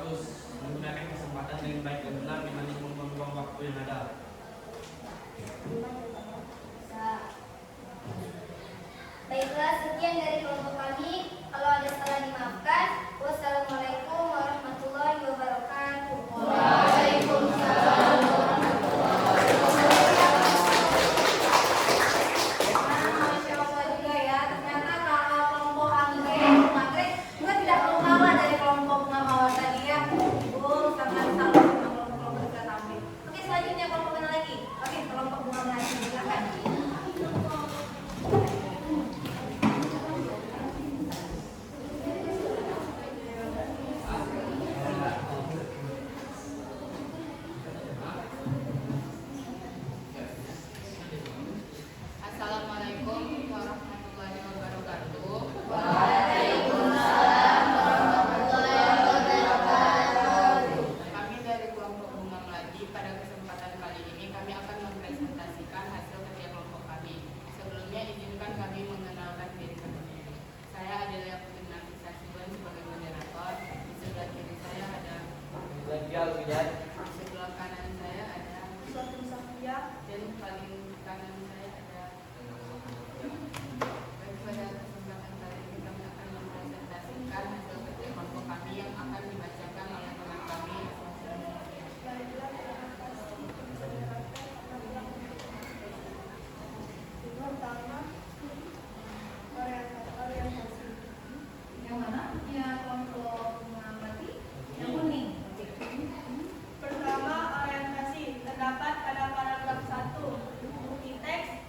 harus menggunakan kesempatan dengan baik dan benar dibanding membuang waktu yang ada. Baiklah, sekian dari kelompok kami. Kalau ada salah dimaafkan. Wassalamualaikum warahmatullahi wabarakatuh. Waalaikumsalam warahmatullahi wabarakatuh. Masya Allah juga ya. Ternyata kalau kelompok anggrek juga tidak perlu kalah dari kelompok bunga mawar tadi ya. Ibu sangat salut sama kelompok-kelompok kita tampil. Oke, selanjutnya kelompok mana lagi? Oke, kelompok bunga melati, silakan. Assalamualaikum warahmatullahi wabarakatuh. Kami dari kelompok Bunga Melati, pada kesempatan kali ini kami akan mempresentasikan hasil kerja kelompok kami. Sebelumnya izinkan kami mengenalkan diri kami. Saya adalah Putri Nafisa Siwan sebagai moderator. Di sebelah kiri saya ada, di sebelah kanan saya ada Suatu Safia. dan paling kanan saya ada. Baik, pada kesempatan kali ini kami akan mempresentasikan hasil kerja kelompok kami yang akan dibacakan oleh teman kami. Baiklah, terima kasih. Pertama, orientasi. Yang mana? Ya, kelompok bunga melati. Yang kuning. Pertama, orientasi terdapat pada paragraf 1. Bukti teks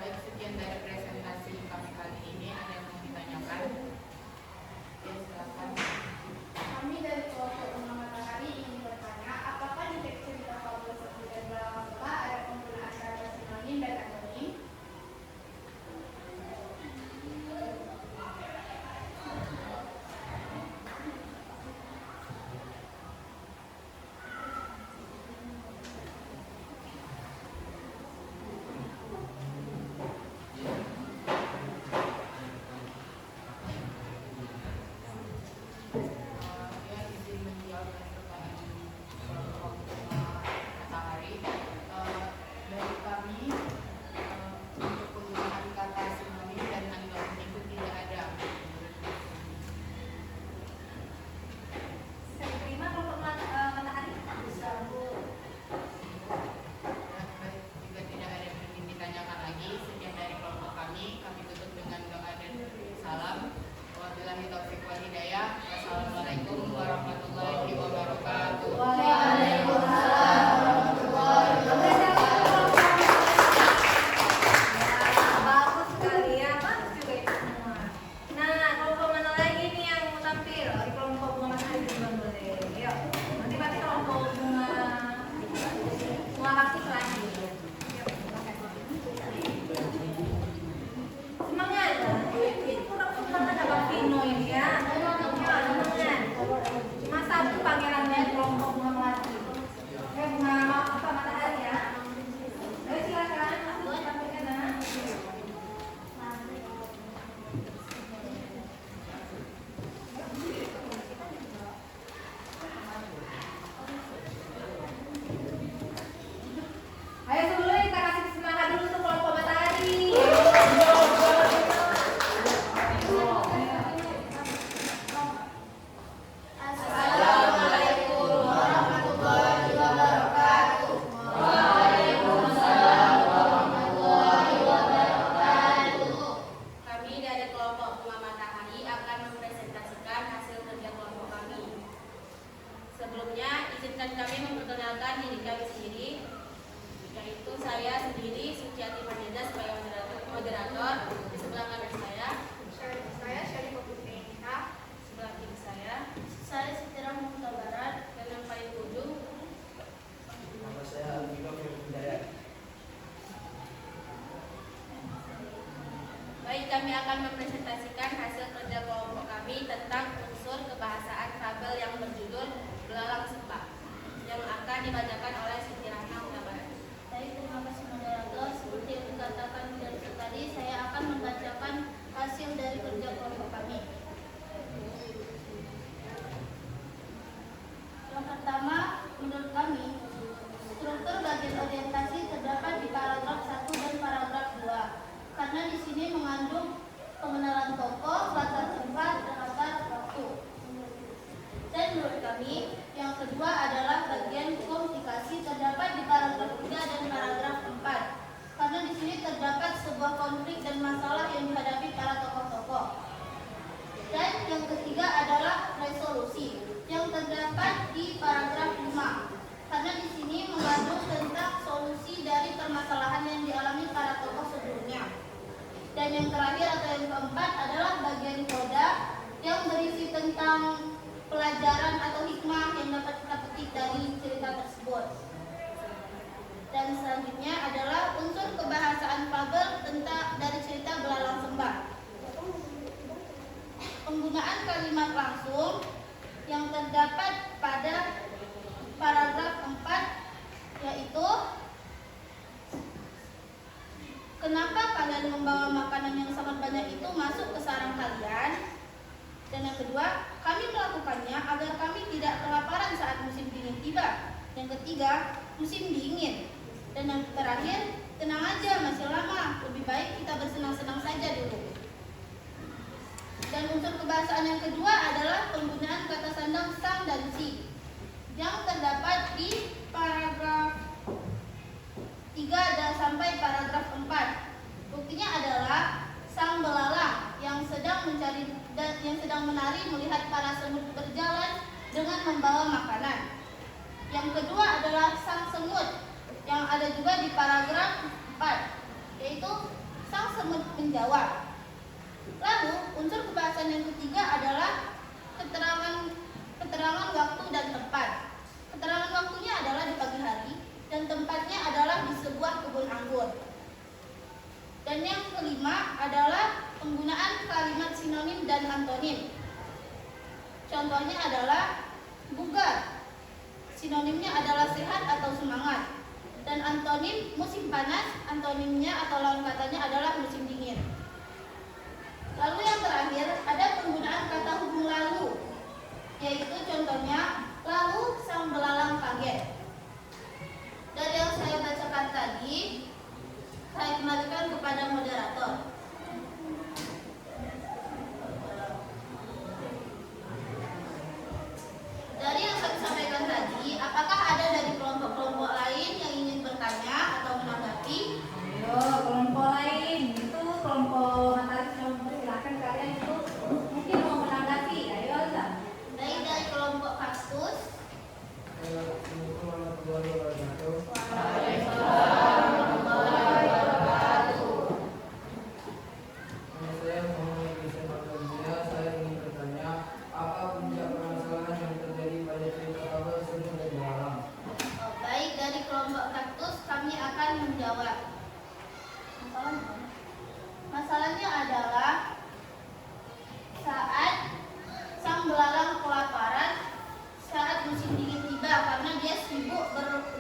Baik, sekian dari presentasi kami kali ini. Ada yang mau ditanyakan? Ya, silakan. Kami dari kelompok Bunga Matahari ingin bertanya, apakah di teks cerita fabel 1 dan Belalang Seba ada penggunaan kata sinonim dan anonim? Ya, izin menjawab pertanyaan kelompok Matahari. Dari kami, untuk penggunaan kata sinonim dan anonim itu tidak ada. Saya terima kelompok Matahari. Bisa, Bu. Baik, jika tidak ada yang ingin ditanyakan lagi, sekian dari kelompok kami. Kami tutup dengan doa dan salam. Wabillahi taufiq wal hidayah. Wassalamualaikum warahmatullahi wabarakatuh. Bagus sekali ya, bagus juga itu semua. Nah, kelompok mana lagi nih yang mau tampil? Di kelompok Bunga Matahari juga boleh. Yuk, nanti pasti kelompok bunga kaktus lagi. Yuk, semangat. Itu kurang ada Bang Vino ini ya. Semangat. Cuma satu panggilannya kelompok bunga melati. Bunga apa matahari ya. Ayo silakan, masuk sampai ke sana. Ayo sebelumnya kita kasih semangat dulu untuk kelompok matahari. Assalamualaikum warahmatullahi wabarakatuh. Kami dari kelompok Bunga Matahari akan mempresentasikan hasil kerja kelompok kami. Sebelumnya, izinkan kami memperkenalkan diri kami sendiri, yaitu saya sendiri, Suciati Manida sebagai moderator. Di sebelah kanan saya, Saya Syarifah Putri Nika. sebelah kiri saya Sitira Muhta Barat, dan yang paling ujung, Nama saya Alvino Hidayat. baik, kami akan mempresentasikan hasil kerja kelompok kami tentang unsur kebahasaan fabel yang berjudul Belalang Seba, yang akan dibacakan oleh Siti Rahma Utabarat. Baik, terima kasih moderator. Seperti yang dikatakan dari tadi, saya akan membacakan hasil dari kerja kelompok kami. Yang pertama, menurut kami, struktur bagian orientasi terdapat di paragraf 1 dan paragraf 2. Karena di sini mengandung pengenalan tokoh, latar tempat, dan latar waktu. Dan menurut kami, yang kedua adalah bagian komunikasi terdapat di paragraf 3 dan paragraf 4. Karena di sini terdapat sebuah konflik dan masalah yang dihadapi para tokoh-tokoh. Dan yang ketiga adalah resolusi yang terdapat di paragraf 5. Karena di sini mengandung tentang solusi dari permasalahan yang dialami para tokoh sebelumnya. Dan yang terakhir atau yang keempat adalah bagian koda yang berisi tentang pelajaran atau hikmah yang dapat kita petik dari cerita tersebut. Dan selanjutnya adalah unsur kebahasaan fabel tentang dari cerita Belalang Seba. Penggunaan kalimat langsung yang terdapat pada paragraf 4, yaitu kenapa kalian membawa makanan yang sangat banyak itu masuk ke sarang kalian? Dan yang kedua, kami melakukannya agar kami tidak kelaparan saat musim dingin tiba. Yang ketiga, musim dingin. Dan yang terakhir, tenang aja, masih lama. Lebih baik kita bersenang-senang saja dulu. Dan unsur kebahasaan yang kedua adalah penggunaan kata sandang sang dan si yang terdapat di paragraf 3 dan sampai paragraf 4. Buktinya adalah sang belalang yang sedang mencari dan yang sedang menari melihat para semut berjalan dengan membawa makanan. Yang kedua adalah sang semut yang ada juga di paragraf 4, yaitu sang semut menjawab. Lalu unsur kebahasan yang ketiga adalah keterangan waktu dan tempat. Keterangan waktunya adalah di pagi hari dan tempatnya adalah di sebuah kebun anggur. Dan yang kelima adalah penggunaan kalimat sinonim dan antonim. Contohnya adalah bugar. Sinonimnya adalah sehat atau semangat. Dan antonim musim panas, antonimnya atau lawan katanya adalah musim dingin. Lalu yang terakhir ada penggunaan kata hubung lalu, yaitu contohnya lalu sang belalang kaget. Dari yang saya bacakan tadi, saya kembalikan kepada moderator. Dari yang saya sampaikan tadi, apakah ada dari kelompok-kelompok lain yang ingin bertanya atau menanggapi? Ayo, kelompok lain itu kelompok matahari silakan kalian itu mungkin mau menanggapi. Ayo, Alza. Dari kelompok kaktus. Saya ingin bertanya, apa puncak permasalahan yang terjadi pada cerita fabel Semut dan Belalang? Baik, dari kelompok kaktus kami akan menjawab. Masalahnya adalah saat sang belalang kelaparan saat musim dingin tiba karena dia sibuk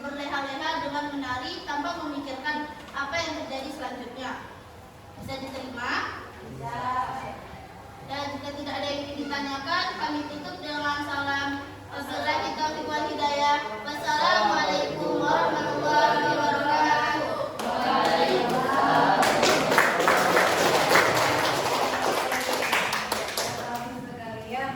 berleha-leha dengan menari tanpa memikirkan apa yang terjadi selanjutnya. Bisa diterima? Bisa. Dan jika tidak ada yang ingin ditanyakan, kami tutup dengan salam. Wassalamualaikum warahmatullahi wabarakatuh. Wassalamualaikum warahmatullahi wabarakatuh. Sekalian,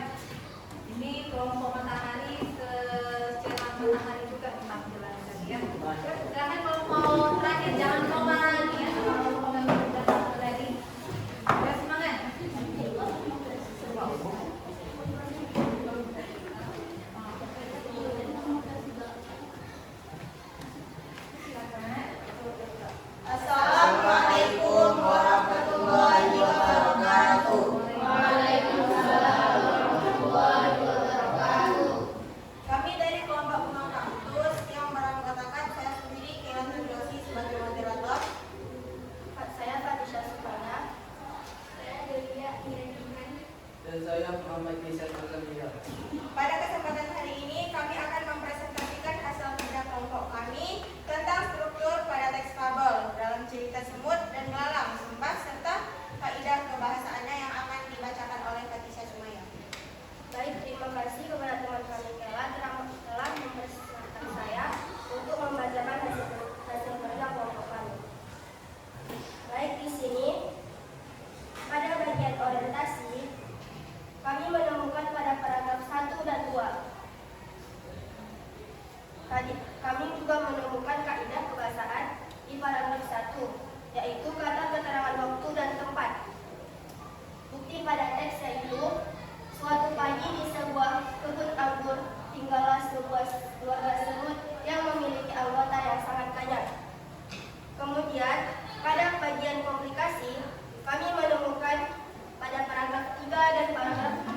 ini kelompok matahari secara matahari juga tampilan kalian. Silakan kelompok terakhir jangan lupa lagi ya, kelompok yang sudah satu tadi. Ya, semangat. Assalamualaikum warahmatullahi wabarakatuh. Kami dari kelompok Bunga Kaktus yang beranggotakan saya sendiri Kelan Nurdosi sebagai moderator. Saya Fatisha Supana. Saya Delia Ireniman. Dan saya Muhammad Nisan Alamia. Pada kesempatan hari ini kami akan mempresentasikan hasil kerja kelompok kami tentang struktur pada teks fabel dalam cerita Semut dan Belalang Sembah serta kaidah kebahasaannya yang akan dibacakan oleh Fatisha Sumaya. Baik, terima kasih kepada teman-teman Kela telah mempersilahkan saya untuk membacakan hasil kerja kelompok kami. Baik, di sini pada bagian orientasi kami menemukan pada paragraf 1 dan 2. Tadi kami juga menemukan kaidah kebahasaan di paragraf 1, yaitu kata keterangan waktu dan tempat. Bukti pada teks yaitu suatu pagi di sebuah kebun anggur tinggallah sebuah keluarga semut yang memiliki anggota yang sangat banyak. Kemudian pada bagian komplikasi kami menemukan pada paragraf 3 dan paragraf 4.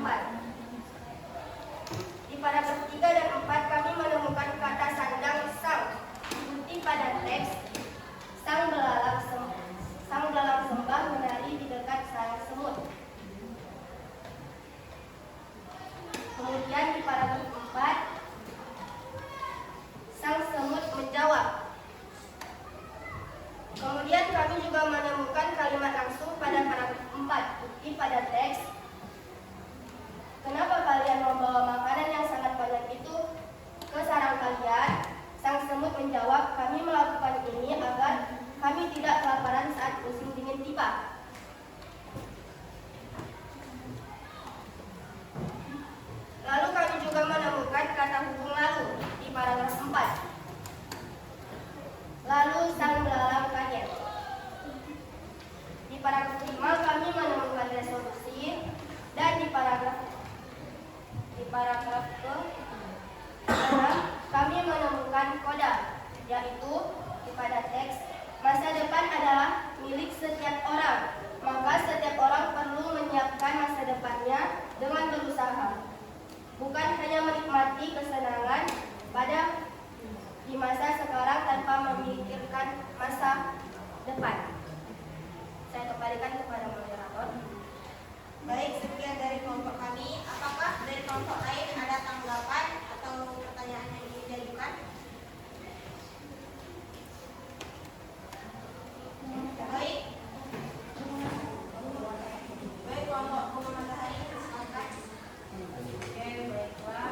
Di paragraf 3 dan 4 kami menemukan kata sandang sang. Bukti pada teks sang belalang sembah menari di dekat sarang semut. Kemudian di paragraf 4 sang semut menjawab. Kemudian kami juga menemukan kalimat langsung pada paragraf 4. Bukti pada teks kenapa kalian membawa makanan yang sangat banyak itu ke sarang kalian? Sang semut menjawab, kami melakukan ini agar kami tidak kelaparan saat musim dingin tiba. Lalu kami juga menemukan kata hubung lalu di paragraf 4. Lalu sang belalang kaget. Di paragraf 5 kami menemukan resolusi dan di paragraf kami menemukan koda, yaitu pada teks masa depan adalah milik setiap bukan hanya menikmati kesenangan di masa sekarang tanpa memikirkan masa depan. Saya kembalikan kepada moderator. Baik, sekian dari kelompok kami. Apakah dari kelompok lain ada tanggapan atau pertanyaan yang ingin diajukan? Baik. Baik, kelompok Bunga Matahari, silakan. Oke, baiklah.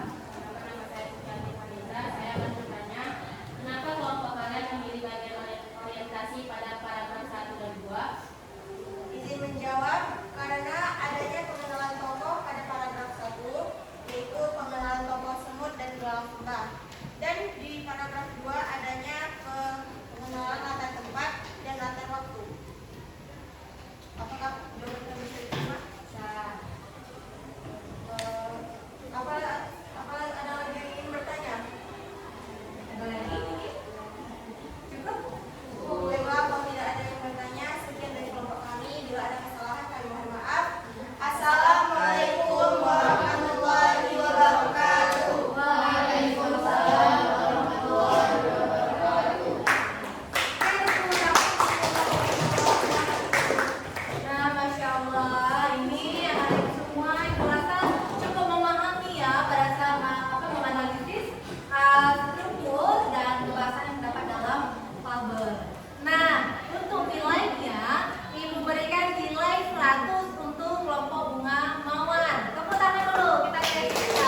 Nama saya Suciati Fahira. Saya akan bertanya, kenapa kelompok kalian memilih bagian orientasi pada paragraf 1 dan 2? Izin menjawab, karena adanya pengenalan tokoh pada paragraf 1, yaitu pengenalan tokoh semut dan belang kembang. Dan di paragraf 2 adanya pengenalan latar tempat dan latar waktu. Apakah jawaban bisa diterima? Apa ada lagi yang ingin bertanya? Ada lagi? Cukup? Baiklah, kalau tidak ada yang bertanya, sekian dari kelompok kami. Bila ada kesalahan, kami mohon maaf. Assalamualaikum warahmatullahi wabarakatuh. Waalaikumsalam warahmatullahi wabarakatuh. Nah, Masya Allah, ini anak semua ibu rasa cukup memahami ya pada saat menganalisis struktur dan pembahasan yang terdapat dalam fabel. Nah, untuk nilainya, ibu berikan nilai 100 untuk kelompok bunga mawar. Tepuk tangan dulu, kita kira-kira.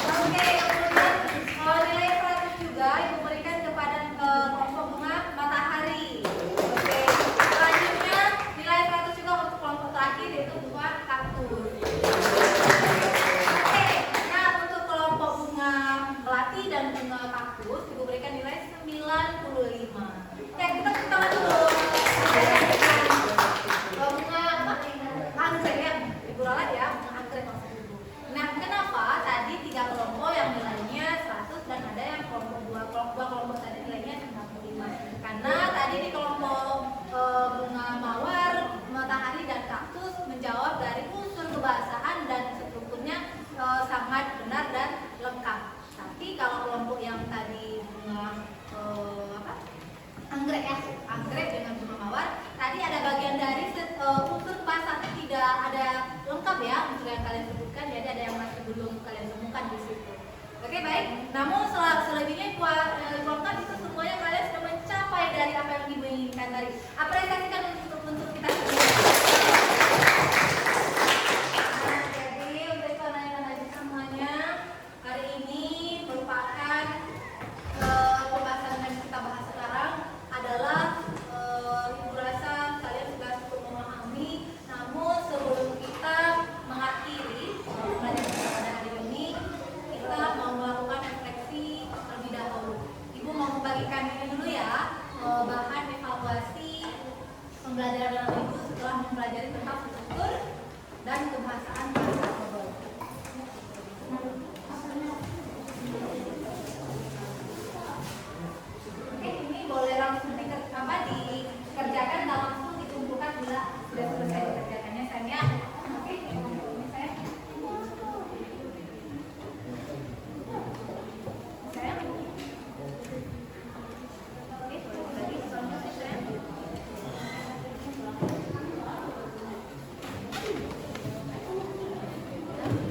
Oke, kemudian nilai 100 juga ibu berikan kepada kelompok bunga matahari. Oke, selanjutnya nilai 100 juga untuk kelompok terakhir yaitu bunga kaktus. Oke, nah untuk kelompok bunga melati dan bunga kaktus ibu berikan nilai 95. Ya, kita tepuk tangan dulu. Bunga apa? Anggrek ya, ibu ralat ya, bunga anggrek maksud ibu. Nah, kenapa tadi 3 kelompok yang nilainya 100 dan ada yang kelompok dua kelompok tadi nilainya 95? Karena tadi di kelompok bunga mawar, matahari dan kaktus menjawab dari unsur kebahasaan dan strukturnya sangat benar dan lengkap. Tapi kalau kelompok yang tadi bunga anggrek ya, anggrek dengan bunga mawar, tadi ada bagian dari unsur bahasanya tidak ada lengkap ya unsur yang kalian sebutkan, jadi ada yang masih belum kalian temukan di situ. Oke, baik. Namun selebihnya lengkap itu semuanya kalian sudah mencapai dari apa yang diinginkan tadi. Apresiasikan untuk kita semua. Nah, jadi untuk penanya tadi semuanya hari ini merupakan pembahasan yang kita bahas sekarang adalah ibu rasa kalian sudah cukup memahami. Namun sebelum kita mengakhiri pembelajaran kita pada hari ini, kita mau melakukan refleksi terlebih dahulu. Ibu mau membagikan ini dulu ya, bahan evaluasi pembelajaran dalam ibu setelah mempelajari tentang struktur dan kebahasaan bahasa global. Oke, ini boleh langsung dikerjakan dan langsung dikumpulkan bila sudah selesai dikerjakannya, Sania. Oke, ini saya. Saya. Oke, lagi soalnya saya. Oke.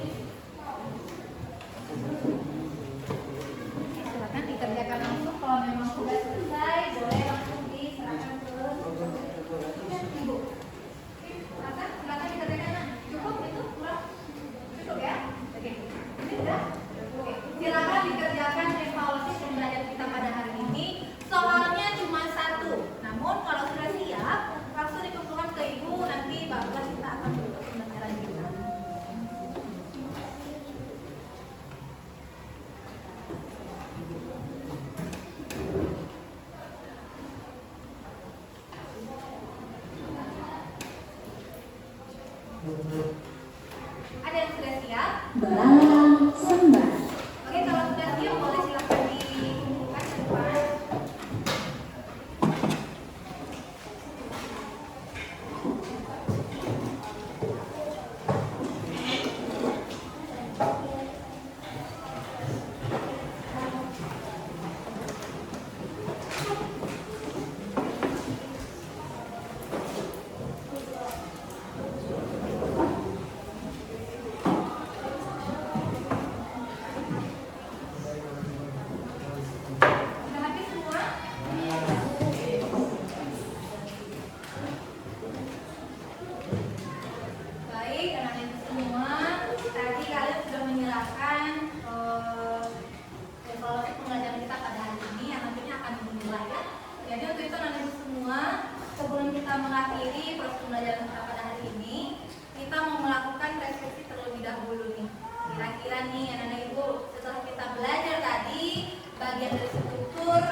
sebelum kita mengakhiri proses pembelajaran kita pada hari ini, kita mau melakukan refleksi terlebih dahulu nih. Kira-kira nih anak-anak ibu, setelah kita belajar tadi bagian dari struktur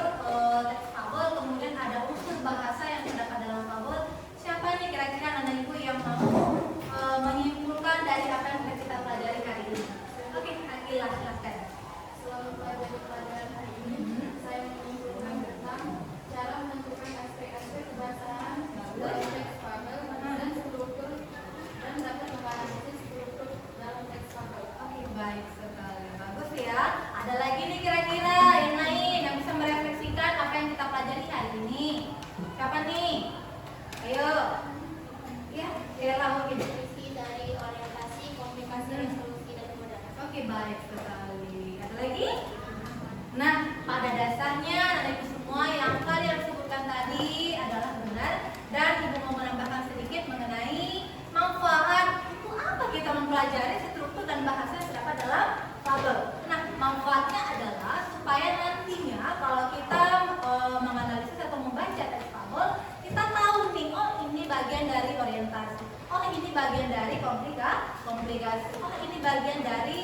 teks fabel, kemudian ada unsur bahasa yang terdapat dalam fabel. Siapa nih kira-kira anak-anak ibu yang mau menyimpulkan dari apa yang kita pelajari hari ini? Oke, Akila silakan. Selama pelajari pelajaran hari ini, saya menyimpulkan tentang cara menentukan aspek-aspek kebahasaan dalam teks fabel dan struktur dan dapat menganalisis struktur dalam teks fabel. Oke, baik sekali. Bagus ya. Ada lagi nih kira-kira yang lain yang bisa merefleksikan apa yang kita pelajari hari ini. Siapa nih? Ayo. Ya, kira mungkin. Definisi dari orientasi, komunikasi, resolusi, dan kemudahan. Oke, baik sekali. Ada lagi? Nah, pada dasarnya anak ibu semua yang kalian sebutkan tadi adalah benar, dan ibu mau menambahkan sedikit mengenai manfaat itu apa kita mempelajari struktur dan bahasa yang terdapat dalam fabel. Nah, manfaatnya adalah supaya nantinya kalau kita menganalisis atau membaca teks fabel, kita tahu nih, oh ini bagian dari orientasi, oh ini bagian dari komplikasi, oh ini bagian dari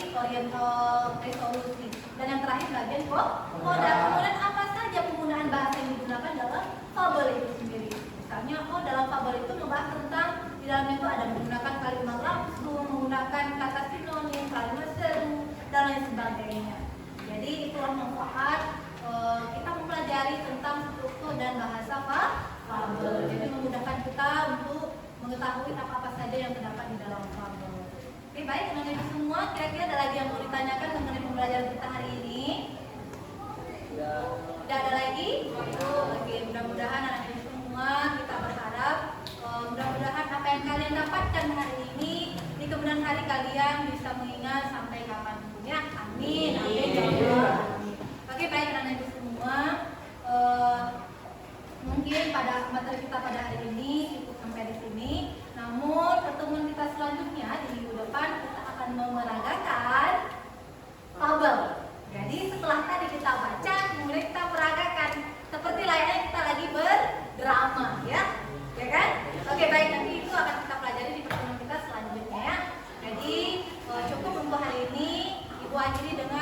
resolusi, dan yang terakhir bagian koda. Kemudian apa saja penggunaan bahasa yang digunakan dalam fabel itu sendiri. Misalnya, oh dalam fabel itu membahas tentang di dalamnya itu ada menggunakan kalimat langsung, menggunakan kata sinonim, kalimat seru, dan lain sebagainya. Jadi itulah manfaat kita mempelajari tentang struktur dan bahasa fabel. Jadi memudahkan kita untuk mengetahui apa-apa saja yang terdapat di dalam fabel. Oke, baik teman-teman semua, kira-kira ada lagi yang mau ditanyakan mengenai pembelajaran kita hari ini? Tidak ada lagi? Oke, mudah-mudahan anak-anak semua kita berharap mudah-mudahan apa yang kalian dapatkan hari ini di kemudian hari kalian bisa mengingat sampai kapanpun ya. Amin. Amin. Amin. Oke, baik anak-anak semua. Mungkin pada materi kita pada hari ini cukup sampai di sini. Namun pertemuan kita selanjutnya di minggu depan kita akan memeragakan fabel. Jadi setelah tadi kita baca, kemudian kita peragakan seperti layaknya kita lagi berdrama, ya kan? Oke, baik, nanti itu akan kita pelajari di pertemuan kita selanjutnya ya. Jadi cukup untuk hari ini Ibu akhiri dengan